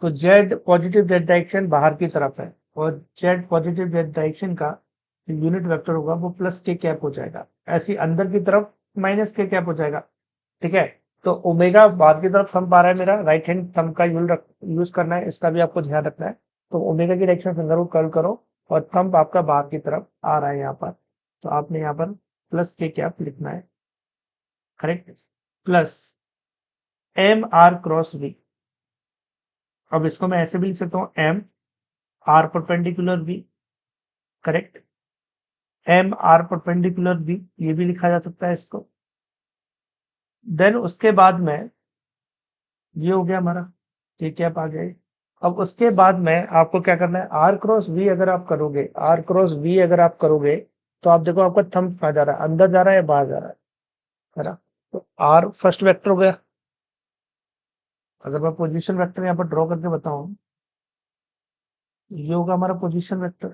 तो जेड पॉजिटिव जेड डायरेक्शन बाहर की तरफ है और जेड पॉजिटिव जेड डायरेक्शन का यूनिट वेक्टर होगा वो प्लस के कैप हो जाएगा. ऐसी अंदर की तरफ माइनस के कैप हो जाएगा. ठीक है. तो ओमेगा बाहर की तरफ थंब आ रहा है, मेरा राइट हैंड थंब का यूज करना है, इसका भी आपको ध्यान रखना है. तो ओमेगा की डायरेक्शन फिंगर को कर्ल करो और थंब आपका बाहर की तरफ आ रहा है यहाँ पर. तो आपने यहाँ पर प्लस के कैप लिखना है. Correct. Plus M R cross B. अब इसको मैं ऐसे भी लिख सकता हूँ, M R perpendicular B. Correct. M R perpendicular B, ये भी लिखा जा सकता है इसको. देन उसके बाद में ये हो गया हमारा. के कैप आ गई। अब उसके बाद में आपको क्या करना है, आर क्रॉस वी अगर आप करोगे, आर क्रॉस वी अगर आप करोगे तो आप देखो आपका थंब कहाँ जा रहा है, अंदर जा रहा है या बाहर जा रहा है ना। तो आर फर्स्ट वेक्टर हो गया। अगर मैं पोजीशन वेक्टर यहाँ पर ड्रॉ करके बताऊं, ये होगा हमारा position vector,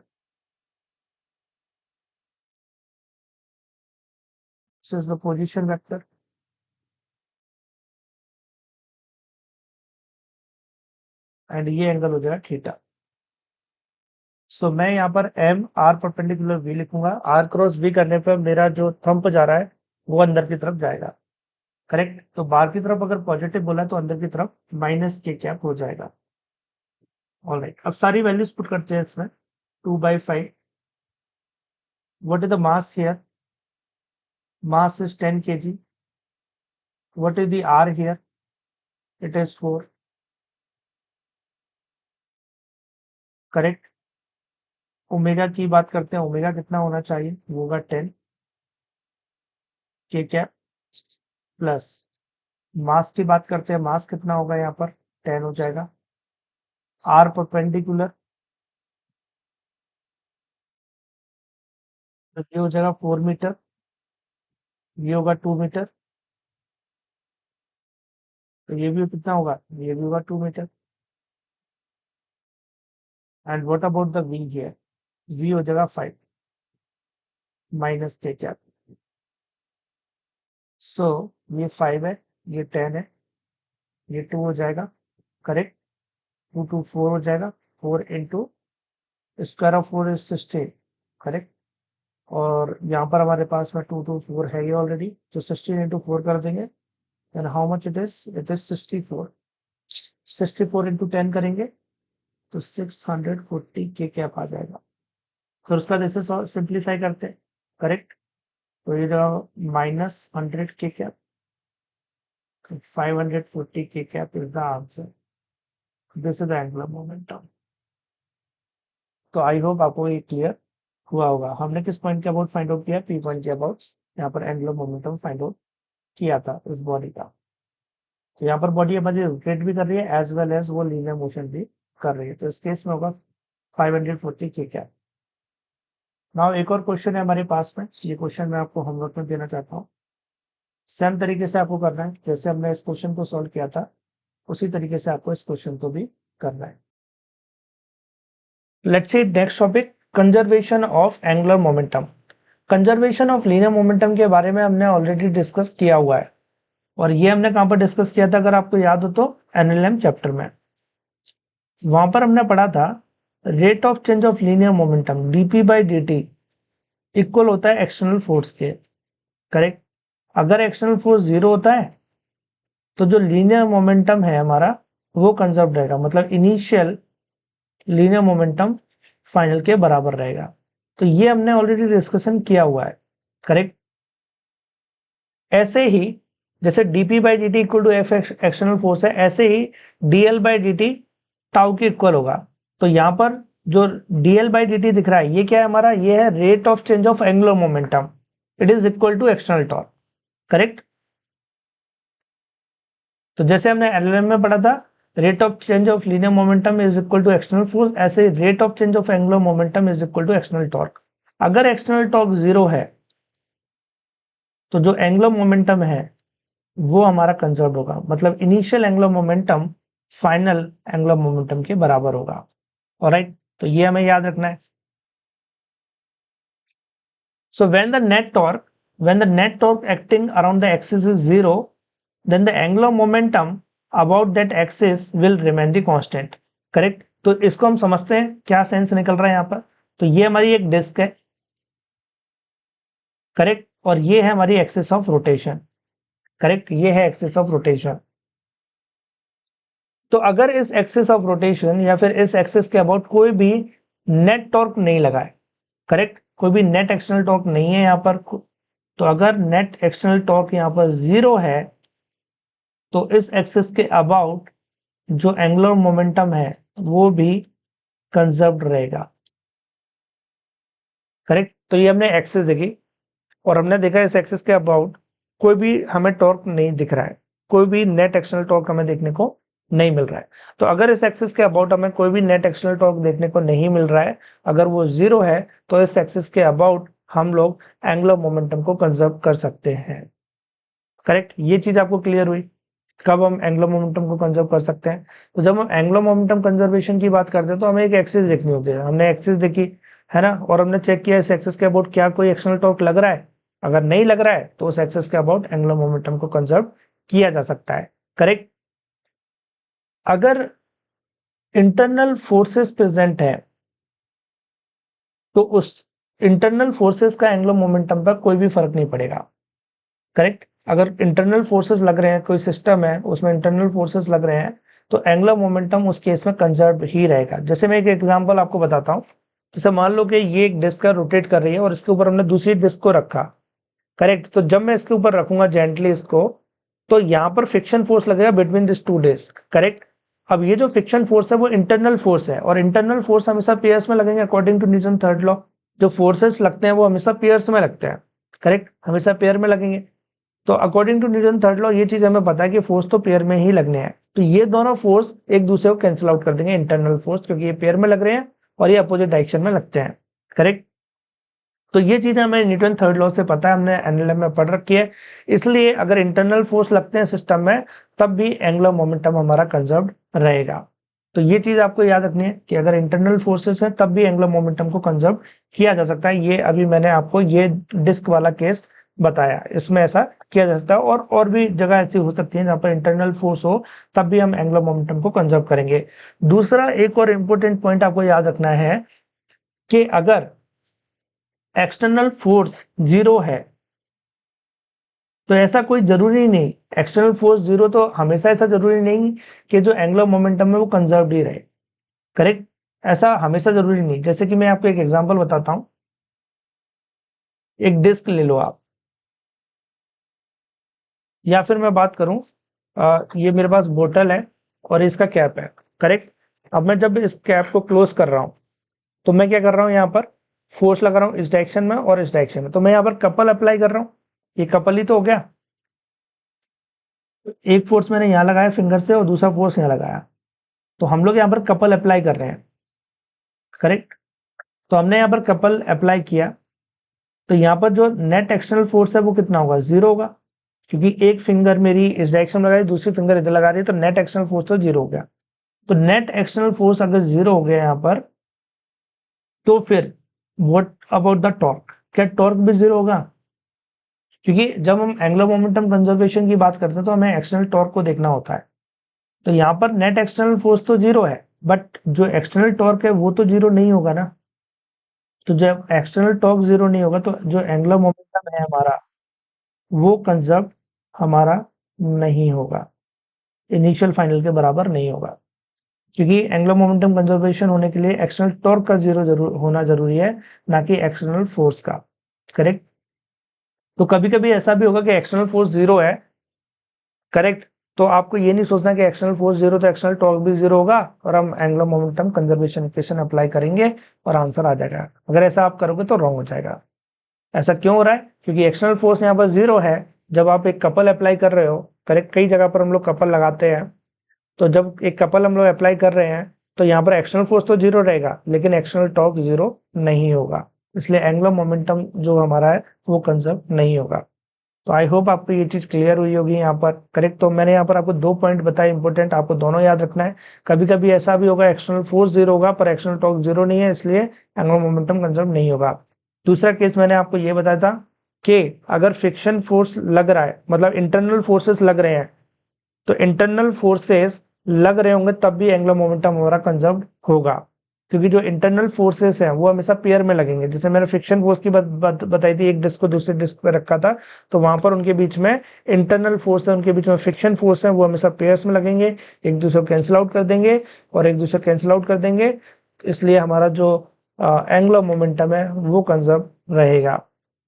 this is the position vector. And ये एंगल हो जाएगा थीटा। सो मैं यहाँ पर एम आर परपेंडिकुलर वी लिखूंगा। आर क्रॉस वी करने पर मेरा जो थंब जा रहा है वो अंदर की तरफ जाएगा, करेक्ट। तो बाहर की तरफ अगर पॉजिटिव बोला है तो अंदर की तरफ माइनस के कैप हो जाएगा। ऑलराइट, अब सारी वैल्यूज पुट करते हैं इसमें। 2/5, what is the mass here, mass is 10 kg, what is the R here, it is 4, correct. Omega की बात करते हैं, ओमेगा कितना होना चाहिए, वो होगा 10 के कैप प्लस मास की बात करते हैं, मास कितना होगा यहाँ पर 10 हो जाएगा। आर परपेंडिकुलर तो ये हो जाएगा 4 मीटर, ये होगा 2 मीटर, तो ये भी कितना होगा, ये भी होगा 2 metre. And what about the V here, V हो जाएगा 5 माइनस के कैप। सो ये 5 है, ये 10 है, ये 2 हो जाएगा, करेक्ट। 2 2 4 हो जाएगा, 4 into square of 4 is 16, correct. और यहाँ पर हमारे पास में 2 2 4 है ये ऑलरेडी, तो 16 इंटू 4 कर देंगे। And how much it is 64। 64 into 10 करेंगे तो 640 के कैप आ जाएगा। फिर उसका जैसे सिंप्लीफाई करते हैं, करेक्ट। तो ये माइनस 100 के कैप, 540 के cap is the answer. This is the angular momentum. तो आई होप आपको ये क्लियर हुआ होगा। हमने किस पॉइंट के अबाउट फाइंड आउट किया, पी पॉइंट के अबाउट यहाँ पर एंगुलर मोमेंटम फाइंड आउट किया था इस बॉडी का। तो यहाँ पर बॉडी हमारी रोटेट भी कर रही है एज वेल एज वो लीनियर मोशन भी कर रही है, तो इस केस में होगा 540 के कैप। नाउ एक और क्वेश्चन है हमारे पास में, ये क्वेश्चन मैं आपको होमवर्क में देना चाहता हूँ। सेम तरीके से आपको करना है, जैसे हमने इस क्वेश्चन को सॉल्व किया था उसी तरीके से आपको इस क्वेश्चन को भी करना है। Let's see next topic, conservation of angular momentum. Conservation of linear momentum के बारे में हमने ऑलरेडी डिस्कस किया हुआ है, और ये हमने कहां पर डिस्कस किया था, अगर आपको याद हो तो एनएलएम चैप्टर में। वहां पर हमने पढ़ा था rate of change of linear momentum DP by dt equal होता है एक्सटर्नल फोर्स के, करेक्ट। अगर एक्सटर्नल फोर्स 0 होता है तो जो लीनियर मोमेंटम है हमारा वो कंजर्व रहेगा, मतलब इनिशियल लीनियर मोमेंटम फाइनल के बराबर रहेगा। तो ये हमने ऑलरेडी डिस्कशन किया हुआ है, करेक्ट। ऐसे ही जैसे dp by dt equal to F external force है, ऐसे ही dl बाई dt टाउ के इक्वल होगा। तो यहाँ पर जो dl बाई dt दिख रहा है ये क्या है हमारा, ये है rate of change of angular momentum, it is equal to external torque, correct. तो जैसे हमने एलएलएम में पढ़ा था rate of change of linear momentum is equal to external force, ऐसे rate of change of angular momentum is equal to external torque. अगर external torque 0 है तो जो एंगुलर मोमेंटम है वो हमारा कंजर्व होगा, मतलब initial angular momentum final angular momentum के बराबर होगा। ऑलराइट, तो ये हमें याद रखना है। So when the net torque acting around the axis is 0, then the angular momentum about that axis will remain the constant, correct. तो इसको हम समझते हैं क्या सेंस निकल रहा है यहाँ पर। तो ये हमारी एक डिस्क है, करेक्ट, और ये है हमारी एक्सिस ऑफ रोटेशन, करेक्ट, ये है एक्सिस ऑफ रोटेशन। तो अगर इस एक्सिस ऑफ रोटेशन या फिर इस एक्सिस के अबाउट कोई भी नेट टॉर्क नहीं लगा है, करेक्ट, कोई भी नेट एक्सटर्नल टॉर्क नहीं है यहाँ पर, तो अगर नेट एक्सटर्नल टॉर्क यहाँ पर 0 है तो इस एक्सिस के अबाउट जो एंगुलर मोमेंटम है वो भी कंजर्व्ड रहेगा, करेक्ट। तो ये हमने एक्सिस देखी और हमने देखा इस एक्सिस के अबाउट कोई भी हमें टॉर्क नहीं दिख रहा है, कोई भी नेट एक्सटर्नल टॉर्क हमें देखने को नहीं मिल रहा है। तो अगर इस एक्सिस के अबाउट हमें कोई भी नेट एक्सटर्नल टॉर्क देखने को नहीं मिल रहा है, अगर वो 0 है, तो इस एक्सिस के अबाउट हम लोग एंगुलर मोमेंटम को कंजर्व कर सकते हैं। करेक्ट, ये चीज आपको क्लियर हुई कब हम एंगुलर मोमेंटम को कंजर्व कर सकते हैं। तो जब हम एंगुलर मोमेंटम कंजर्वेशन की बात करते हैं तो हमें एक एक्सिस देखनी होती है। हमने एक्सिस देखी है ना, और हमने चेक किया इस एक्सिस के अबाउट क्या कोई एक्सटर्नल टॉर्क लग रहा है। अगर नहीं लग रहा है तो उस एक्सिस के अबाउट एंगुलर मोमेंटम को कंजर्व किया जा सकता है। करेक्ट। अगर इंटरनल फोर्सेस प्रेजेंट है तो उस इंटरनल फोर्सेस का एंगुलर मोमेंटम पर कोई भी फर्क नहीं पड़ेगा। करेक्ट, अगर इंटरनल फोर्सेस लग रहे हैं, कोई सिस्टम है उसमें इंटरनल फोर्सेस लग रहे हैं, तो एंगुलर मोमेंटम उस केस में कंजर्व ही रहेगा। जैसे मैं एक एग्जांपल आपको बताता हूं, जैसे मान लो कि ये एक डिस्क का रोटेट कर रही है और इसके ऊपर हमने दूसरी डिस्क को रखा। करेक्ट, तो जब मैं इसके ऊपर रखूंगा जेंटली इसको, तो यहाँ पर फ्रिक्शन फोर्स लगेगा between this two disc. Correct, अब ये जो फ्रिक्शन फोर्स है वो इंटरनल फोर्स है, और इंटरनल फोर्स हमेशा पेयर्स में लगेंगे according to Newton third law. जो फोर्सेस लगते हैं वो हमेशा पेयर्स में लगते हैं। करेक्ट, हमेशा पेयर में लगेंगे। तो according to Newton third law ये चीज हमें पता है कि फोर्स तो पेयर में ही लगने हैं। तो ये दोनों फोर्स एक दूसरे को कैंसिल आउट कर देंगे, इंटरनल फोर्स, क्योंकि ये पेयर में लग रहे हैं और ये अपोजिट डायरेक्शन में लगते हैं। करेक्ट, तो ये चीज हमें न्यूटन थर्ड लॉ से पता है, हमने एनएलएम में पढ़ रखी है। इसलिए अगर इंटरनल फोर्स लगते हैं सिस्टम में, तब भी एंगुलर मोमेंटम हमारा कंजर्व्ड रहेगा। तो ये चीज आपको याद रखनी है कि अगर इंटरनल फोर्सेस है तब भी एंगुलर मोमेंटम को कंजर्व किया जा सकता है। ये अभी मैंने आपको ये डिस्क वाला केस बताया, इसमें ऐसा किया जा सकता है, और भी जगह ऐसी हो सकती है जहां पर इंटरनल फोर्स हो, तब भी हम एंगुलर मोमेंटम को कंजर्व करेंगे। दूसरा एक और इंपॉर्टेंट पॉइंट आपको याद रखना है कि अगर एक्सटर्नल फोर्स 0 है, तो ऐसा कोई जरूरी नहीं, एक्सटर्नल फोर्स 0 तो हमेशा ऐसा जरूरी नहीं कि जो एंगुलर मोमेंटम है वो कंजर्व्ड ही रहे। करेक्ट, ऐसा हमेशा जरूरी नहीं। जैसे कि मैं आपको एक एग्जांपल बताता हूं, एक डिस्क ले लो आप, या फिर मैं बात करूं, ये मेरे पास बोतल है और इसका कैप है। करेक्ट, अब मैं जब इस कैप को क्लोज कर रहा हूं, तो मैं क्या कर रहा हूं, यहाँ पर फोर्स लगा रहा हूं इस डायरेक्शन में और इस डायरेक्शन में। तो मैं यहाँ पर कपल अप्लाई कर रहा हूं, ये कपल ही तो हो गया। एक फोर्स मैंने यहाँ लगाया फिंगर से और दूसरा फोर्स यहाँ लगाया, तो हम लोग यहाँ पर कपल अप्लाई कर रहे हैं। करेक्ट, तो हमने यहाँ पर कपल अप्लाई किया, तो यहाँ पर जो नेट एक्सटर्नल फोर्स है वो कितना होगा, 0 होगा, क्योंकि एक फिंगर मेरी इस डायरेक्शन में लगा रही, दूसरी फिंगर इधर लगा रही है, तो नेट एक्सटर्नल फोर्स तो 0 हो गया। तो नेट एक्सटर्नल फोर्स अगर 0 हो गया यहाँ पर, तो फिर व्हाट अबाउट द टॉर्क, क्या टॉर्क भी 0 होगा? क्योंकि जब हम एंगुलर मोमेंटम कंजर्वेशन की बात करते हैं तो हमें एक्सटर्नल टॉर्क को देखना होता है। तो यहाँ पर नेट एक्सटर्नल फोर्स तो 0 है, बट जो एक्सटर्नल टॉर्क है वो तो 0 नहीं होगा ना। तो जब एक्सटर्नल टॉर्क 0 नहीं होगा, तो जो एंगुलर मोमेंटम है हमारा वो कंजर्व हमारा नहीं होगा, इनिशियल फाइनल के बराबर नहीं होगा। क्योंकि एंगुलर मोमेंटम कंजर्वेशन होने के लिए एक्सटर्नल टॉर्क का 0 होना जरूरी है, ना कि एक्सटर्नल फोर्स का। करेक्ट, तो कभी कभी ऐसा भी होगा कि एक्सटर्नल फोर्स 0 है। करेक्ट, तो आपको ये नहीं सोचना कि एक्सटर्नल फोर्स 0 तो एक्सटर्नल टॉर्क भी 0 होगा और हम angular momentum conservation equation apply करेंगे और आंसर आ जाएगा। अगर ऐसा आप करोगे तो रॉन्ग हो जाएगा। ऐसा क्यों हो रहा है? क्योंकि एक्सटर्नल फोर्स यहाँ पर 0 है जब आप एक कपल अप्लाई कर रहे हो। करेक्ट, कई जगह पर हम लोग कपल लगाते हैं, तो जब एक कपल हम लोग अप्लाई कर रहे हैं तो यहाँ पर एक्सटर्नल फोर्स तो 0 रहेगा, लेकिन एक्सटर्नल टॉर्क 0 नहीं होगा। इसलिए एंगुलर मोमेंटम जो हमारा है वो कंजर्व नहीं होगा। तो आई होप आपको ये चीज क्लियर हुई होगी यहाँ पर। करेक्ट, तो मैंने यहाँ पर आपको 2 पॉइंट बताए इंपॉर्टेंट, आपको दोनों याद रखना है। कभी कभी ऐसा भी होगा एक्सटर्नल फोर्स 0 होगा पर एक्सटर्नल टॉर्क 0 नहीं है, इसलिए एंगुलर मोमेंटम कंजर्व नहीं होगा। दूसरा केस मैंने आपको ये बताया था कि अगर फ्रिक्शन फोर्स लग रहा है, मतलब इंटरनल फोर्सेस लग रहे हैं, तो इंटरनल फोर्सेस लग रहे होंगे तब भी एंगुलर मोमेंटम हमारा कंजर्व होगा। क्योंकि जो इंटरनल फोर्सेस हैं वो हमेशा पेयर में लगेंगे। जैसे मैंने फ्रिक्शन फोर्स की बात बताई थी, एक डिस्क को दूसरे डिस्क पे रखा था, तो वहां पर उनके बीच में इंटरनल फोर्स है, उनके बीच में फ्रिक्शन फोर्स है, वो हमेशा पेयर्स में लगेंगे, एक दूसरे को कैंसिल आउट कर देंगे और एक दूसरे कैंसिल आउट कर देंगे। इसलिए हमारा जो एंगुलर मोमेंटम है वो कंजर्व रहेगा।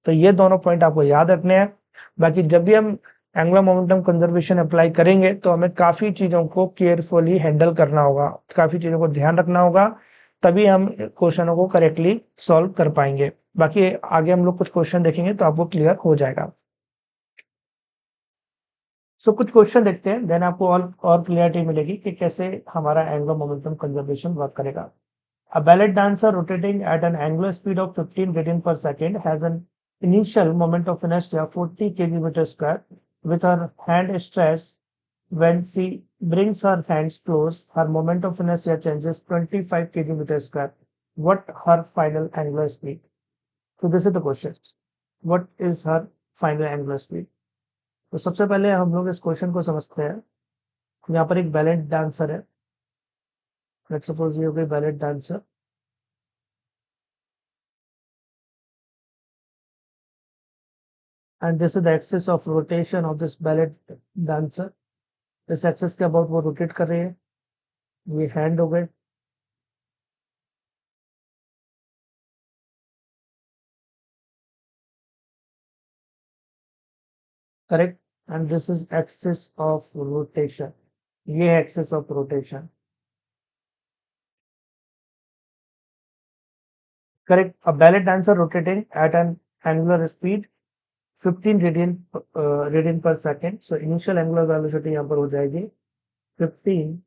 तो ये दोनों पॉइंट आपको याद रखने हैं। बाकी जब भी हम एंगुलर मोमेंटम कंजर्वेशन अप्लाई करेंगे तो हमें काफी चीजों को केयरफुली हैंडल करना होगा, काफी चीजों को ध्यान रखना होगा, तभी हम क्वेश्चनों को करेक्टली सॉल्व कर पाएंगे। बाकी आगे हम लोग कुछ क्वेश्चन देखेंगे तो आपको क्लियर हो जाएगा। सो कुछ क्वेश्चन देखते हैं, देन आपको और क्लियरिटी मिलेगी कि कैसे हमारा एंगुलर मोमेंटम कंजर्वेशन वर्क करेगा। A ballet dancer rotating at an angular speed of 15 radian per second has an initial moment of inertia 40 km square with her hand stretched. When she brings her hands close, her moment of inertia changes 25 km square. What her final angular speed? So this is the question. What is her final angular speed? तो सबसे पहले हम लोग इस question को समझते हैं। यहाँ पर एक बैलेट डांसर है, लेट्स सपोज ये हो गई ballot dancer, and this is the axis of rotation of this ballet dancer. इस एक्सिस के अबाउट वो रोटेट कर रही है। ये हैंड हो गए, correct, and this is axis of rotation. ये है axis of rotation, correct. A ballet dancer rotating at an angular speed 15 radian per second. So initial angular velocity यहाँ पर हो जाएगी 15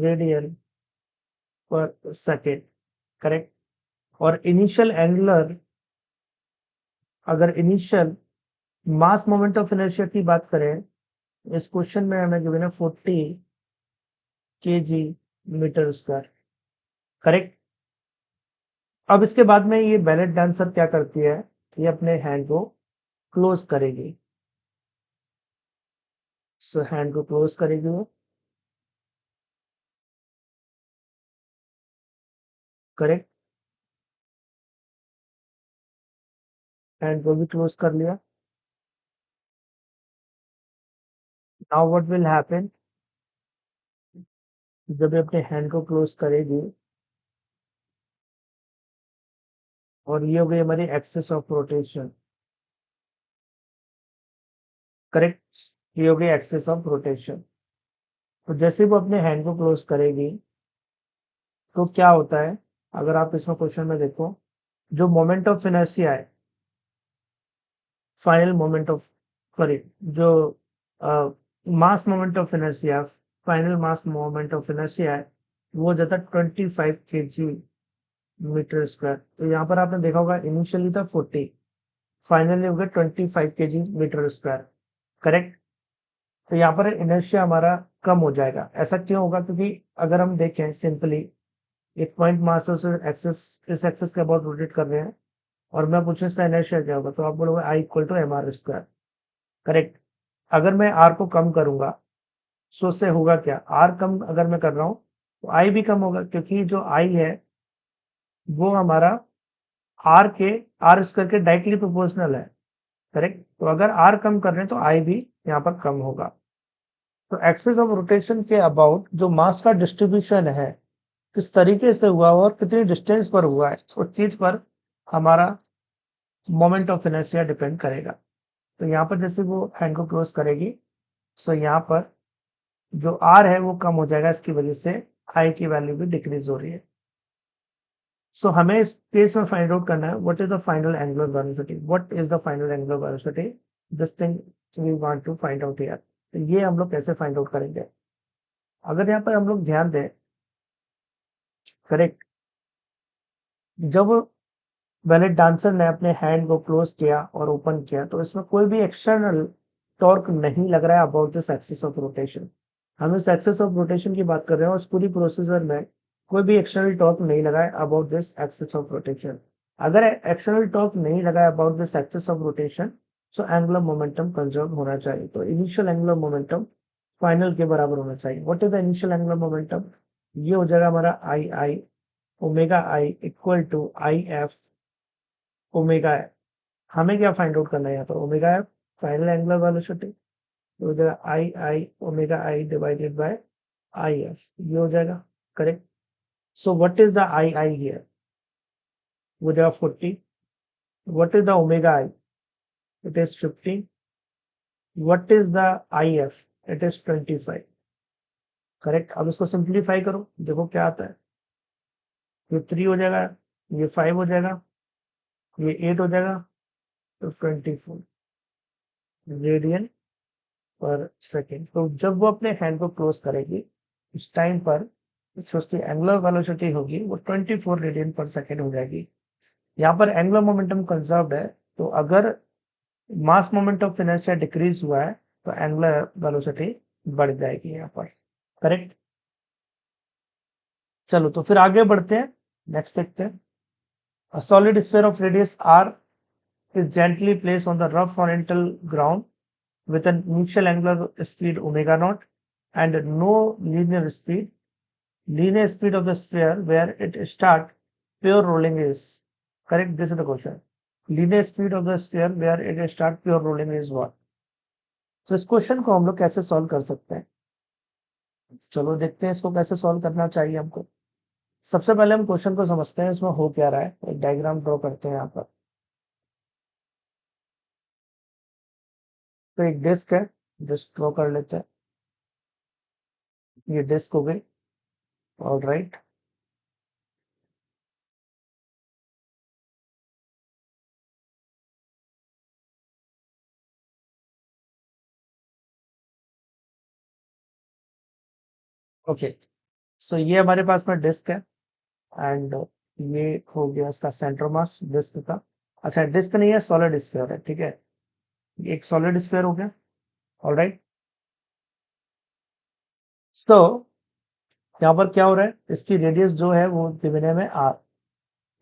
रेडियन पर सेकेंड, करेक्ट। और initial angular, अगर initial mass moment of inertia की बात करें, इस क्वेश्चन में हमें गिवन है 40 kg मीटर स्क्वायर, करेक्ट। अब इसके बाद में ये बैलेट डांसर क्या करती है, ये अपने हैंड को क्लोज करेगी। सो हैंड को क्लोज करेगी वो, करेक्ट। हैंड को भी क्लोज कर लिया। नाउ व्हाट विल हैपन, जब ये अपने हैंड को क्लोज करेगी, और ये हो गई हमारी एक्सिस ऑफ रोटेशन, करेक्ट। ये हो गई एक्सिस ऑफ रोटेशन। तो जैसे वो अपने हैंड को क्लोज करेगी तो क्या होता है, अगर आप इसमें क्वेश्चन में देखो, जो मोमेंट ऑफ इनर्शिया है, फाइनल मोमेंट ऑफ, सॉरी, जो मास moment of inertia, final mass moment of inertia है, वो जाता 25 kg मीटर स्क्वायर। तो यहाँ पर आपने देखा होगा इनिशियली था 40, फाइनली हो गया 25 kg मीटर स्क्वायर, करेक्ट। तो यहाँ पर इनर्शिया हमारा कम हो जाएगा। ऐसा क्यों होगा, क्योंकि अगर हम देखें सिंपली, एक पॉइंट मास से एक्सेस, इस एक्सेस के अबाउट रोटेट कर रहे हैं, और मैं पूछूं इसका इनर्शिया क्या होगा, तो आप बोलोगे I equal to M R square, correct. अगर मैं आर को कम करूंगा, सो से होगा क्या, आर कम अगर मैं कर रहा हूं तो आई भी कम होगा, क्योंकि जो आई है वो हमारा आर के, आर स्क्वायर के डायरेक्टली प्रोपोर्शनल है, करेक्ट। तो अगर आर कम कर रहे हैं तो आई भी यहाँ पर कम होगा। तो एक्सिस ऑफ रोटेशन के अबाउट जो मास का डिस्ट्रीब्यूशन है, किस तरीके से हुआ और कितनी डिस्टेंस पर हुआ है, उस चीज पर हमारा मोमेंट ऑफ इनर्शिया डिपेंड करेगा। तो यहाँ पर जैसे वो हैंड को क्लोज करेगी, सो यहाँ पर जो आर है वो कम हो जाएगा, इसकी वजह से आई की वैल्यू भी डिक्रीज हो रही है। सो हमें इस केस में फाइंड आउट करना है what is the final angular velocity, what is the final angular velocity, this thing we want to find out here. तो ये हम लोग कैसे फाइंड आउट करेंगे, अगर यहाँ पर हम लोग ध्यान दें, करेक्ट, जब बैलेट डांसर ने अपने हैंड को क्लोज किया और ओपन किया, तो इसमें कोई भी एक्सटर्नल टॉर्क नहीं लग रहा है about this axis of rotation. हम इस एक्सिस ऑफ रोटेशन की बात कर रहे हैं, और इस पूरी प्रोसीजर में कोई भी एक्सटर्नल टॉर्क नहीं लगा है about this axis of rotation. अगर एक्सटर्नल टॉर्क नहीं लगा है about this axis of rotation, so angular momentum conserve होना चाहिए। तो इनिशियल एंगुलर मोमेंटम फाइनल के बराबर होना चाहिए। What is the initial angular momentum, ये हो जाएगा हमारा I I omega I equal to I F omega F. हमें क्या फाइंड आउट करना है यहाँ पर, omega F final angular velocity, तो हो जाएगा I I omega I divided by I F, ये हो जाएगा, correct. So what is the I I here, वो जाएगा 40। What is the omega I, it is 15। What is the I F, it is 25, correct. अब इसको simplify करो, देखो क्या आता है, ये 3 हो जाएगा, ये 5 हो जाएगा, ये 8 हो जाएगा, तो 24 रेडियन पर सेकेंड। तो जब वो अपने हैंड को क्लोज करेगी उस टाइम पर जो उसकी एंगुलर वेलोसिटी होगी वो 24 रेडियन पर सेकेंड हो जाएगी। यहाँ पर एंगुलर मोमेंटम कंजर्व्ड है, तो अगर मास मोमेंट ऑफ इनर्शिया डिक्रीज हुआ है तो एंगुलर वेलोसिटी बढ़ जाएगी यहाँ पर। करेक्ट। चलो तो फिर आगे बढ़ते हैं, नेक्स्ट देखते हैं। A solid sphere of radius r is gently placed on the rough horizontal ground with an initial angular speed omega naught and no linear speed. Linear speed of the sphere where it start pure rolling is correct. This is the question. Linear speed of the sphere where it start pure rolling is what? तो इस question को हम लोग कैसे solve कर सकते हैं? चलो देखते हैं इसको कैसे सॉल्व करना चाहिए हमको। सबसे पहले हम क्वेश्चन को समझते हैं इसमें हो क्या रहा है। एक डायग्राम ड्रॉ करते हैं यहाँ पर। तो एक डिस्क है, डिस्क ड्रॉ कर लेते हैं। ये डिस्क हो गई। All right. ओके, सो ये हमारे पास में डिस्क है एंड ये हो गया इसका सेंटर मास डिस्क का। अच्छा, डिस्क नहीं है, सॉलिड स्फीयर है, ठीक है। एक सॉलिड स्फीयर हो गया। All right. तो यहाँ पर क्या हो रहा है, इसकी रेडियस जो है वो गिवन है में R.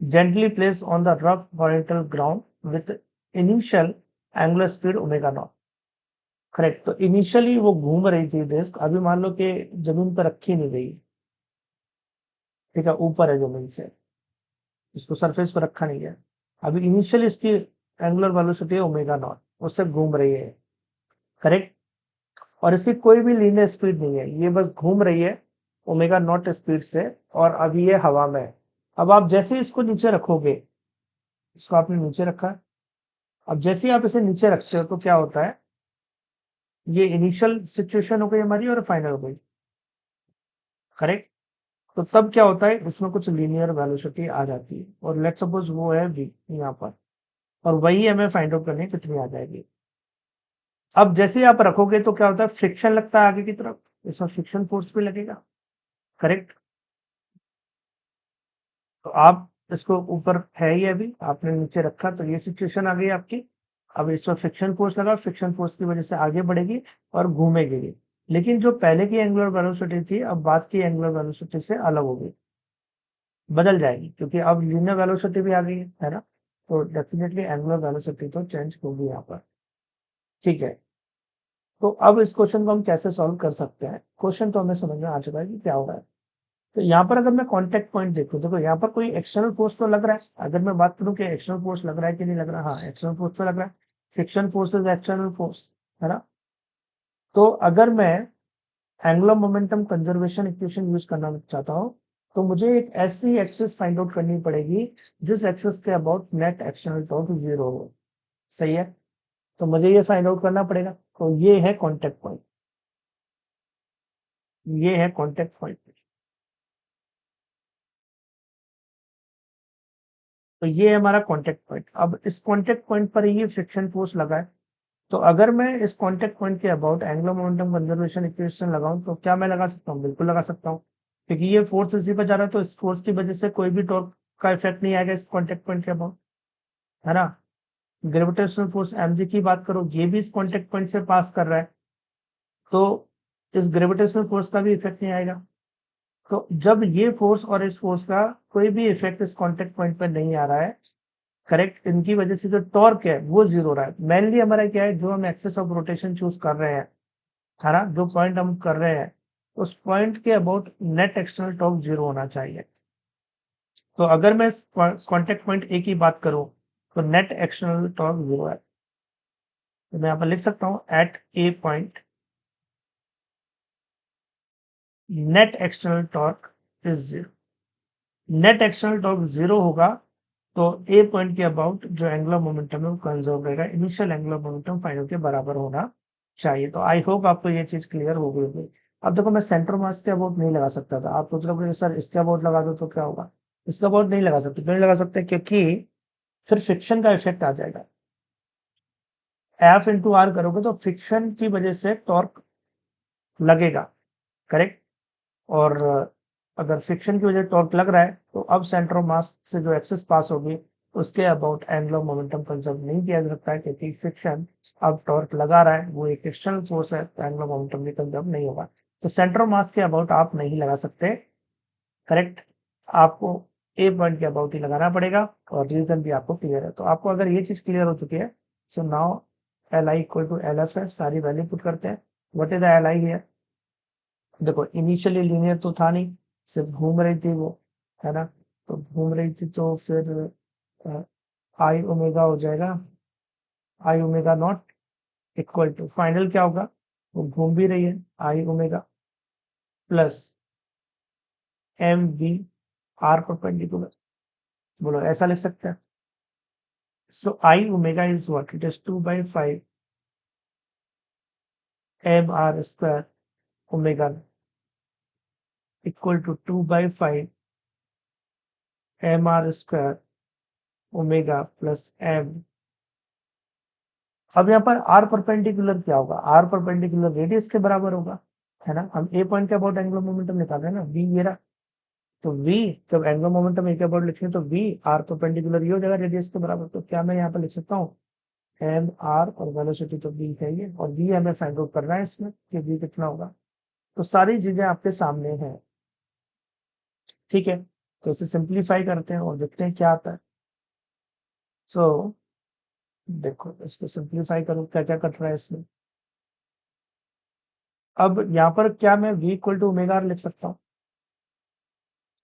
Gently place on the rough horizontal ground with initial angular speed omega not. Correct. तो इनिशियली वो घूम रही थी डिस्क, अभी मान लो कि जमीन पर रखी नहीं गई, ठीक है, ऊपर है जमीन से, इसको सरफेस पर रखा नहीं है। अभी इनिशियली इसकी एंगुलर वेलोसिटी ओमेगा नॉट, उससे घूम रही है। करेक्ट। और इसकी कोई भी लीनियर स्पीड नहीं है, ये बस घूम रही है ओमेगा नॉट स्पीड से, और अभी ये हवा में है। अब आप जैसे इसको नीचे रखोगे, इसको आपने नीचे रखा है, अब जैसे ही आप इसे नीचे रखते हो तो क्या होता है, ये इनिशियल सिचुएशन हो गई हमारी और फाइनल हो गई। करेक्ट। तो तब क्या होता है, इसमें कुछ लीनियर वेलोसिटी आ जाती है, और लेट्स सपोज वो है v यहाँ पर, और वही हमें फाइंड आउट करनी है कितनी आ जाएगी। अब जैसे ही आप रखोगे तो क्या होता है, फ्रिक्शन लगता है आगे की तरफ, इसमें फ्रिक्शन फोर्स भी लगेगा। करेक्ट। तो आप इसको ऊपर है ही, अभी आपने नीचे रखा तो ये सिचुएशन आ गई आपकी। अब इसमें फ्रिक्शन फोर्स लगा, फ्रिक्शन फोर्स की वजह से आगे बढ़ेगी और घूमेगी भी। लेकिन जो पहले की एंगुलर वेलोसिटी थी अब बाद की एंगुलर वेलोसिटी से अलग होगी, बदल जाएगी, क्योंकि अब लीनियर वेलोसिटी भी आ गई है ना। तो डेफिनेटली एंगुलर वेलोसिटी तो चेंज होगी यहाँ पर। ठीक है। तो अब इस क्वेश्चन को हम कैसे सॉल्व कर सकते हैं, क्वेश्चन तो हमें समझ में आ चुका है कि क्या हो रहा है। तो यहाँ पर अगर मैं कांटेक्ट पॉइंट देखूं, देखो यहाँ पर कोई एक्सटर्नल फोर्स तो लग रहा है। अगर मैं बात करूं कि एक्सटर्नल फोर्स लग रहा है कि नहीं लग रहा, हाँ एक्सटर्नल फोर्स तो लग रहा है। Friction force is external force, है ना। तो अगर मैं angular momentum conservation equation use करना चाहता हूँ, तो मुझे एक ऐसी एक्सिस फाइंड आउट करनी पड़ेगी जिस एक्सिस के अबाउट नेट एक्सटर्नल टॉर्क 0 हो। सही है। तो मुझे ये फाइंड आउट करना पड़ेगा। तो ये है कॉन्टेक्ट पॉइंट, ये है कॉन्टेक्ट पॉइंट। तो ये है हमारा कॉन्टेक्ट पॉइंट। अब इस कॉन्टेक्ट पॉइंट पर ये फ्रिक्शन फोर्स लगा है। तो अगर मैं इस कॉन्टेक्ट पॉइंट के about angular momentum conservation equation लगाऊं तो क्या मैं लगा सकता हूँ? बिल्कुल लगा सकता हूँ, क्योंकि ये फोर्स इसी पर जा रहा है, तो इस फोर्स की वजह से कोई भी टॉर्क का इफेक्ट नहीं आएगा इस कॉन्टेक्ट पॉइंट के अबाउट, है ना। ग्रेविटेशनल फोर्स mg की बात करो, ये भी इस कॉन्टेक्ट पॉइंट से पास कर रहा है, तो इस ग्रेविटेशनल फोर्स का भी इफेक्ट नहीं आएगा। तो जब ये फोर्स और इस फोर्स का कोई भी इफेक्ट इस कॉन्टेक्ट पॉइंट पर नहीं आ रहा है, करेक्ट, इनकी वजह से जो टॉर्क है वो जीरो रहा है। मेनली हमारा क्या है, जो हम एक्सेस ऑफ रोटेशन चूज कर रहे हैं, है ना, जो पॉइंट हम कर रहे हैं, उस पॉइंट के about net external torque zero होना चाहिए। तो अगर मैं इस कॉन्टेक्ट पॉइंट ए की बात करूं तो नेट एक्सटर्नल टॉर्क जीरो है। तो मैं यहाँ पर लिख सकता हूं at a point net external torque is zero. Net external torque zero होगा तो ए पॉइंट के अबाउट जो एंगुलर मोमेंटम है वो कंजर्व रहेगा, इनिशियल एंगुलर मोमेंटम फाइनल के बराबर होना चाहिए। तो आई होप आपको ये चीज क्लियर हो गई होगी। अब देखो, मैं सेंटर मास के अबाउट नहीं लगा सकता था, आप सोच रहे हो सर इसके अबाउट लगा दो तो क्या होगा। इसके अबाउट नहीं लगा सकते, क्यों नहीं लगा सकते, क्योंकि फिर फ्रिक्शन का इफेक्ट आ जाएगा। एफ इंटू आर करोगे तो फ्रिक्शन की वजह से टॉर्क लगेगा, करेक्ट। और अगर फ्रिक्शन की वजह से टॉर्क लग रहा है तो अब सेंटर ऑफ मास से जो एक्सेस पास होगी उसके अबाउट एंगुलर मोमेंटम कंजर्व नहीं किया जा सकता है, क्योंकि फ्रिक्शन अब टॉर्क लगा रहा है, वो एक एक्सटर्नल फोर्स है, तो एंगुलर मोमेंटम भी कंजर्व नहीं होगा। तो सेंटर ऑफ मास के अबाउट आप नहीं लगा सकते, करेक्ट। आपको ए पॉइंट के अबाउट ही लगाना पड़ेगा, और रीजन भी आपको क्लियर है। तो आपको अगर ये चीज क्लियर हो चुकी है, so now L I equal to L F है, सारी वैल्यू पुट करते हैं। What is the L I here? देखो इनिशियली लीनियर तो था नहीं, सिर्फ घूम रही थी वो, है ना। तो घूम रही थी तो फिर आई ओमेगा हो जाएगा, I omega not equal to final क्या होगा, वो घूम भी रही है, I omega plus M V R perpendicular. बोलो ऐसा लिख सकते हैं। So I omega is what? It is 2 by 5 m r square omega equal to 2 by 5 m r square omega plus m। अब यहाँ पर r परपेंडिकुलर क्या होगा? r परपेंडिकुलर रेडियस के बराबर होगा, है ना। हम a पॉइंट के अबाउट एंगुलर मोमेंटम निकाल रहे हैं ना, v ये रहा। तो v जब एंगुलर मोमेंटम a के अबाउट लिखें तो v r परपेंडिकुलर ये हो जाएगा रेडियस के बराबर। तो क्या मैं यहाँ पर लिख सकता हूँ एम आर, और वेलोसिटी तो v है ये, और v हमें फाइंड आउट करना है इसमें कि v कितना होगा। तो सारी चीजें आपके सामने हैं, ठीक है। तो इसे सिंप्लीफाई करते हैं और देखते हैं क्या आता है। सो देखो इसको सिंप्लीफाई करो, क्या क्या कट रहा है इसमें। अब यहाँ पर क्या मैं v इक्वल टू ओमेगा लिख सकता हूँ,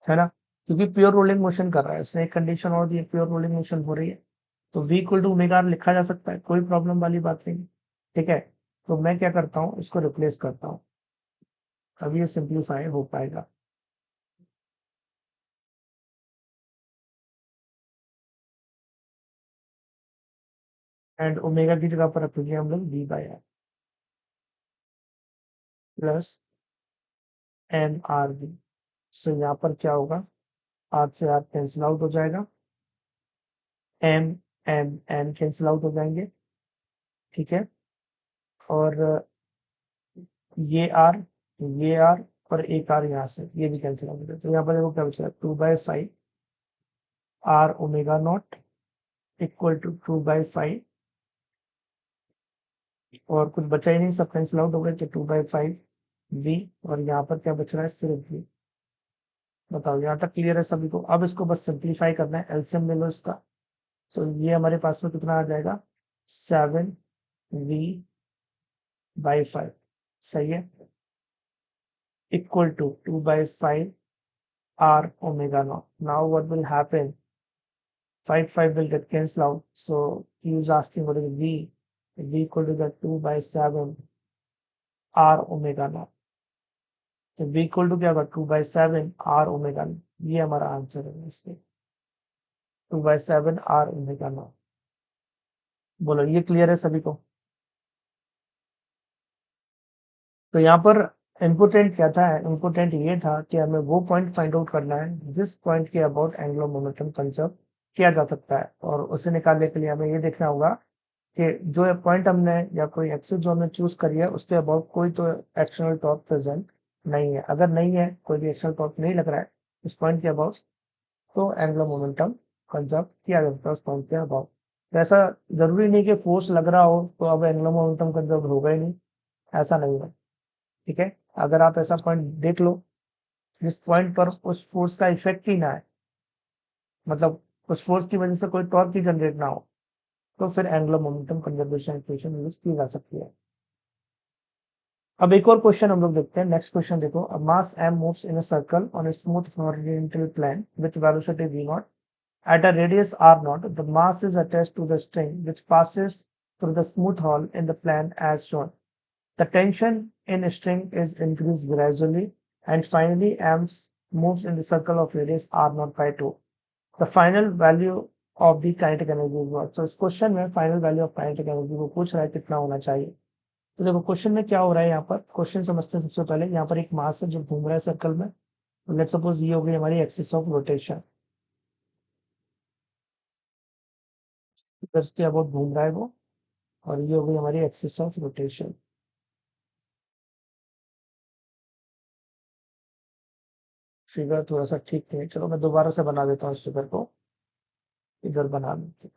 है ना, क्योंकि प्योर रोलिंग मोशन कर रहा है, इसने एक कंडीशन और दी है, प्योर रोलिंग मोशन हो रही है। तो v इक्वल टू ओमेगा लिखा जा सकता है, कोई प्रॉब्लम वाली बात नहीं, ठीक है। तो मैं क्या करता हूँ, इसको रिप्लेस करता हूँ, तभी ये सिंप्लीफाई हो पाएगा। एंड ओमेगा की जगह पर रखेंगे हम लोग v by R plus N R V. So यहाँ पर क्या होगा, आर से आर कैंसिल आउट हो जाएगा, M M M cancel out हो जाएंगे, ठीक है। और ये आर और एक आर यहाँ से ये भी कैंसिल आउट हो जाए। तो यहाँ पर देखो क्या बचा, 2/5 R omega not equal to 2/5, और कुछ बचा ही नहीं, सब कैंसिल आउट हो गए, तो 2/5 वी, और यहाँ पर क्या बच रहा है, सिर्फ वी। बताओ यहाँ तक क्लियर है सभी को? अब इसको बस सिंप्लीफाई करना है, एलसीएम ले लो इसका। तो ये हमारे पास में कितना आ जाएगा, 7v/5, सही है, equal to 2/5 r omega naught. Now what will happen? 5 will get cancelled out. So he is asking what is v? V equal to the 2/7 r omega naught. तो v इक्वल टू क्या होगा, 2/7 r omega naught. ये हमारा answer है इसके, 2/7 r omega naught. बोलो ये clear है सभी को? तो यहाँ पर इम्पोर्टेंट क्या था, इम्पोर्टेंट ये था कि हमें वो पॉइंट फाइंड आउट करना है जिस पॉइंट के अबाउट एंगुलर मोमेंटम कंजर्व किया जा सकता है, और उसे निकालने के लिए हमें ये देखना होगा कि जो पॉइंट हमने या कोई एक्सिस जो हमने चूज करी है उसके अबाउट कोई तो एक्सटर्नल टॉर्क प्रेजेंट नहीं है। अगर नहीं है, कोई भी एक्सटर्नल टॉर्क नहीं लग रहा है उस पॉइंट के अबाउट, तो एंगुलर मोमेंटम कंजर्व किया जा सकता है उस पॉइंट के अबाउट। तो ऐसा जरूरी नहीं कि फोर्स लग रहा हो तो अब एंगुलर मोमेंटम कंजर्व होगा ही नहीं, ऐसा नहीं है, ठीक है। अगर आप ऐसा पॉइंट देख लो जिस पॉइंट पर उस फोर्स का इफेक्ट ही ना है, मतलब उस फोर्स की वजह से कोई टॉर्क ही जनरेट ना हो, तो फिर angular momentum conservation equation use की जा सकती है। अब एक और क्वेश्चन हम लोग देखते हैं, नेक्स्ट क्वेश्चन देखो। अ मास m moves in a circle on a smooth horizontal plane with velocity v naught at a radius r naught. The mass is attached to the string which passes through the smooth hole in the plane as shown. The tension in a string is increased gradually, and finally m moves in the circle of radius r naught by 2. The final value of the kinetic energy is what? So इस question में final value of kinetic energy को पूछ रहा है कितना होना चाहिए। तो देखो क्वेश्चन में क्या हो रहा है, यहाँ पर क्वेश्चन समझते हैं। सबसे पहले यहाँ पर एक मास है जो घूम रहा है सर्कल में, लेट सपोज ये हो गई हमारी एक्सिस ऑफ रोटेशन, इसके अबाउट घूम रहा है वो, और ये हो गई हमारी एक्सिस ऑफ रोटेशन। फिगर थोड़ा सा ठीक नहीं है, चलो मैं दोबारा से बना देता हूँ इस फिगर को, इधर बना देते हैं।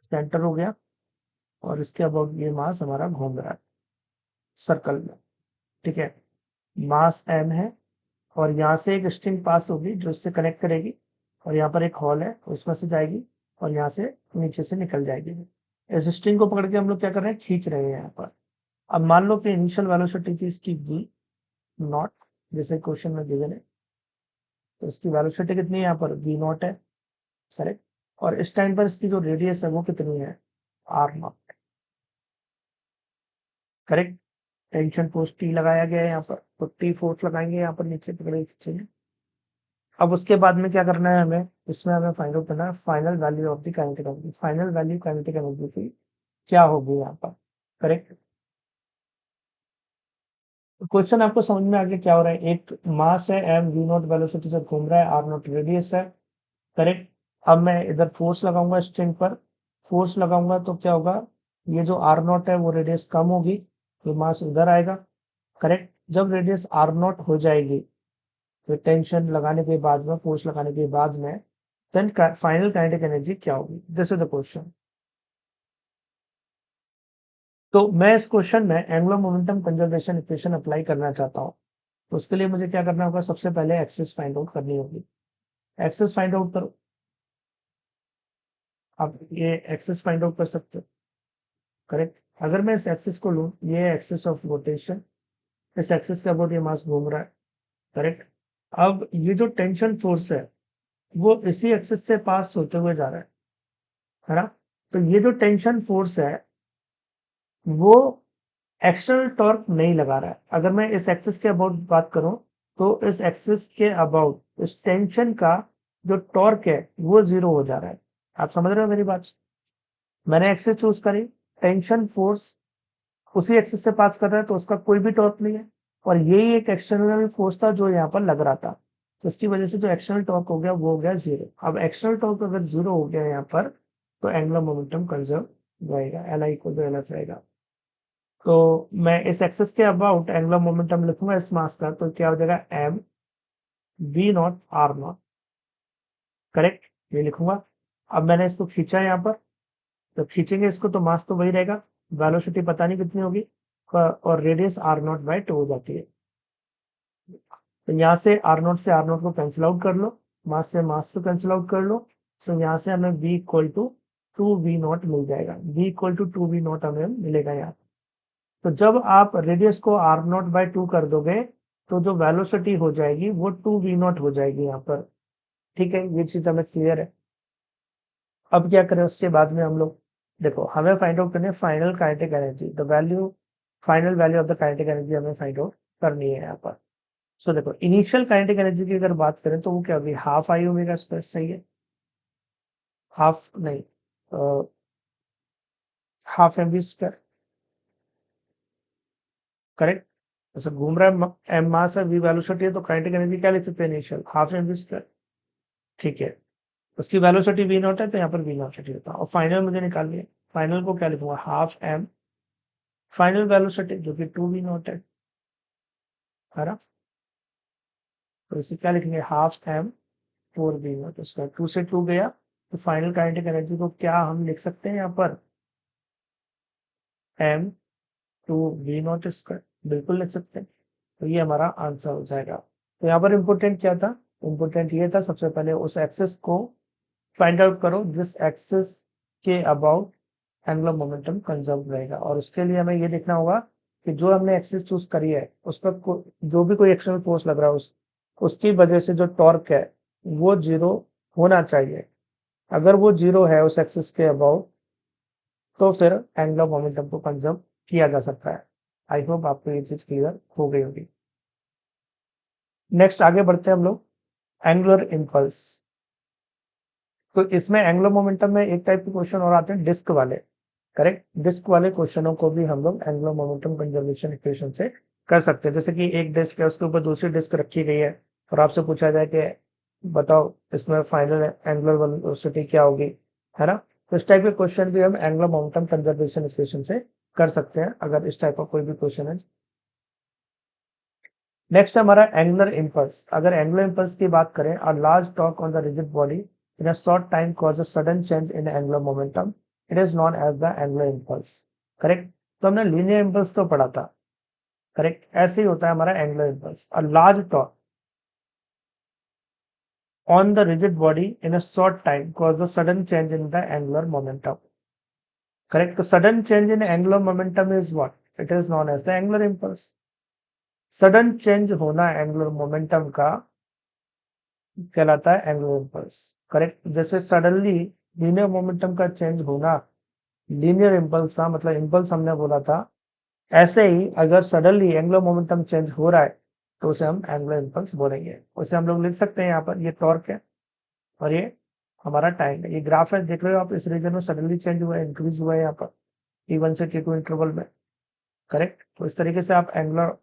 सेंटर हो गया और इसके अबाउट ये मास हमारा घूम रहा है सर्कल में, ठीक है। मास m है और यहाँ से एक स्ट्रिंग पास होगी जो इससे कनेक्ट करेगी, और यहाँ पर एक हॉल है उसमें से जाएगी और यहाँ से नीचे से निकल जाएगी। इस स्ट्रिंग को पकड़ के हम लोग क्या कर रहे हैं, खींच रहे हैं यहाँ पर। अब मान लो कि इनिशियल वेलोसिटी थी इसकी v नॉट, जैसे क्वेश्चन में गिवन है, तो इसकी वेलोसिटी कितनी है यहाँ पर, v नॉट है, करेक्ट। और इस टाइम पर इसकी जो रेडियस है वो कितनी है, r not, correct. Tension force T लगाया गया है यहाँ पर, तो टी फोर्स लगाएंगे यहाँ पर नीचे पकड़े खींचेंगे। अब उसके बाद में क्या करना है हमें, इसमें हमें फाइंड आउट करना है final value of the kinetic energy. Final value kinetic energy की क्या होगी यहाँ पर, करेक्ट। क्वेश्चन आपको समझ में आ गया क्या हो रहा है, एक मास है m, v नॉट वेलोसिटी से घूम रहा है, r नॉट रेडियस है, करेक्ट। अब मैं इधर फोर्स लगाऊंगा स्ट्रिंग पर, फोर्स लगाऊंगा तो क्या होगा, ये जो r नॉट है वो रेडियस कम होगी, तो मास उधर आएगा, करेक्ट। जब रेडियस r नॉट हो जाएगी तो टेंशन लगाने के बाद में, फोर्स लगाने के बाद में, देन फाइनल काइनेटिक एनर्जी क्या होगी, दिस इज द क्वेश्चन। तो मैं इस क्वेश्चन में angular momentum conservation equation apply करना चाहता हूँ। तो उसके लिए मुझे क्या करना होगा, सबसे पहले एक्सिस फाइंड आउट करनी होगी। एक्सिस फाइंड आउट करो, आप ये एक्सिस फाइंड आउट कर सकते हो, करेक्ट। अगर मैं इस एक्सिस को लूं, ये एक्सिस ऑफ रोटेशन, इस एक्सिस के अबाउट ये मास घूम रहा है, करेक्ट। अब ये जो टेंशन फोर्स है वो इसी एक्सिस से पास होते हुए जा रहा है ना। तो ये जो टेंशन फोर्स है वो एक्सटर्नल टॉर्क नहीं लगा रहा है। अगर मैं इस एक्सिस के अबाउट बात करूं, तो इस एक्सिस के अबाउट इस टेंशन का जो टॉर्क है वो जीरो हो जा रहा है। आप समझ रहे हो मेरी बात, मैंने एक्सिस चूज करी, टेंशन फोर्स उसी एक्सिस से पास कर रहा है तो उसका कोई भी टॉर्क नहीं है, और यही एक एक्सटर्नल फोर्स था जो यहाँ पर लग रहा था, तो इसकी वजह से जो एक्सटर्नल टॉर्क हो गया वो हो गया जीरो। अब एक्सटर्नल टॉर्क अगर जीरो हो गया यहाँ पर, तो एंगुलर मोमेंटम कंजर्व रहेगा, Li इक्वल टू LF रहेगा। तो मैं इस एक्सिस के अबाउट एंगुलर मोमेंटम लिखूंगा इस मास का, तो क्या हो जाएगा, m v not r not, correct, ये लिखूंगा। अब मैंने इसको खींचा यहाँ पर, तो खींचेंगे इसको तो मास तो वही रहेगा, वेलोसिटी पता नहीं कितनी होगी, और रेडियस r नॉट बाय 2 हो जाती है। तो यहाँ से r नॉट को कैंसिल आउट कर लो, मास से मास को कैंसिल आउट कर लो, तो यहाँ से हमें v equal to 2v not मिल जाएगा, v equal to 2v not हमें मिलेगा यहाँ। तो जब आप रेडियस को r नॉट बाय 2 कर दोगे, तो जो वेलोसिटी हो जाएगी वो 2v नॉट हो जाएगी यहाँ पर, ठीक है। ये चीज हमें क्लियर है। अब क्या करें उसके बाद में हम लोग, देखो हमें फाइंड आउट करनी है final kinetic energy, the value, final value of the kinetic energy हमें फाइंड आउट करनी है यहाँ पर। सो देखो इनिशियल काइनेटिक एनर्जी की अगर बात करें तो वो क्या होगी, हाफ आई ओमेगा स्क्वायर, सही है, हाफ नहीं, half M V square, correct. ऐसा घूम रहा है, एम मास है, वी वेलोसिटी है, तो काइनेटिक एनर्जी क्या लिख सकते हैं, initial half M V square, ठीक है। उसकी वेलोसिटी वी नॉट है तो यहाँ पर वी नॉट होता है, और फाइनल मुझे निकालनी है, फाइनल को क्या लिखूंगा, हाफ एम फाइनल वेलोसिटी जो कि 2v नॉट है ना, तो इसे क्या लिखेंगे, half M 4v not square, 2 से 2 गया, तो फाइनल काइनेटिक एनर्जी को क्या हम लिख सकते हैं यहाँ पर, एम 2v नॉट स्क्वायर, बिल्कुल लिख सकते हैं। तो ये हमारा आंसर हो जाएगा। तो यहाँ पर इंपोर्टेंट क्या था, इंपोर्टेंट ये था सबसे पहले उस एक्सेस को फाइंड आउट करो जिस एक्सेस के अबाउट एंगुलर मोमेंटम कंजर्व रहेगा, और उसके लिए हमें ये देखना होगा कि जो हमने एक्सिस चूज करी है उस पर जो भी कोई एक्सटर्नल फोर्स लग रहा है उसकी वजह से जो टॉर्क है वो जीरो होना चाहिए। अगर वो जीरो है उस एक्सिस के अबाउट, तो फिर एंगुलर मोमेंटम को कंजर्व किया जा सकता है। आई होप आपको ये चीज क्लियर हो गई होगी। नेक्स्ट आगे बढ़ते हैं हम लोग, एंगुलर इम्पल्स। तो इसमें एंगुलर मोमेंटम में एक टाइप के क्वेश्चन और आते हैं डिस्क वाले, करेक्ट। डिस्क वाले क्वेश्चनों को भी हम लोग एंगुलर मोमेंटम कंजर्वेशन इक्वेशन से कर सकते हैं। जैसे कि एक डिस्क है, उसके ऊपर दूसरी डिस्क रखी गई है और आपसे पूछा जाए कि बताओ इसमें फाइनल एंगुलर वेलोसिटी क्या होगी, है ना। तो इस टाइप के क्वेश्चन भी हम एंगुलर मोमेंटम कंजर्वेशन इक्वेशन से कर सकते हैं अगर इस टाइप का कोई भी क्वेश्चन है। नेक्स्ट हमारा एंगुलर इंपल्स। अगर एंगुलर इंपल्स की बात करें, a large torque on the rigid body in a short time cause a sudden change in angular momentum, it is known as the angular impulse. Correct. तो हमने linear impulse तो पढ़ा था, correct. ऐसे ही होता है हमारा angular impulse. A large torque on the rigid body in a short time cause a sudden change in the angular momentum. Correct. So sudden change in angular momentum is what? It is known as the angular impulse. Sudden change होना angular momentum का कहलाता है angular impulse. Correct. जैसे suddenly linear momentum का change होना linear impulse था, मतलब impulse हमने बोला था। ऐसे ही अगर सडनली एंगुलर मोमेंटम चेंज हो रहा है तो उसे हम एंगुलर इम्पल्स बोलेंगे। उसे हम लोग लिख सकते हैं यहाँ पर, ये टॉर्क है और ये हमारा टाइम है। ये ग्राफ है, देख रहे हो आप, इस रीजन में सडनली चेंज हुआ है, इंक्रीज हुआ है यहाँ पर T1 से T2 इंटरवल में। करेक्ट। तो इस तरीके से आप एंगुलर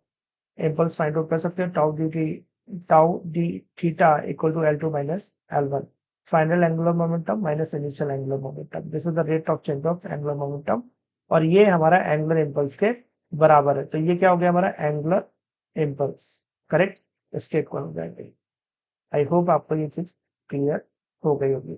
इम्पल्स फाइंड आउट कर सकते हैं। Tau D theta equal to L2 minus L1, final angular momentum minus initial angular momentum, this is the rate of change of angular momentum. और ये हमारा एंगुलर इम्पल्स के बराबर है। तो ये क्या हो गया हमारा एंगुलर इम्पल्स। करेक्ट। इसके इक्वल हो जाएंगे। आई होप आपको ये चीज क्लियर हो गई होगी।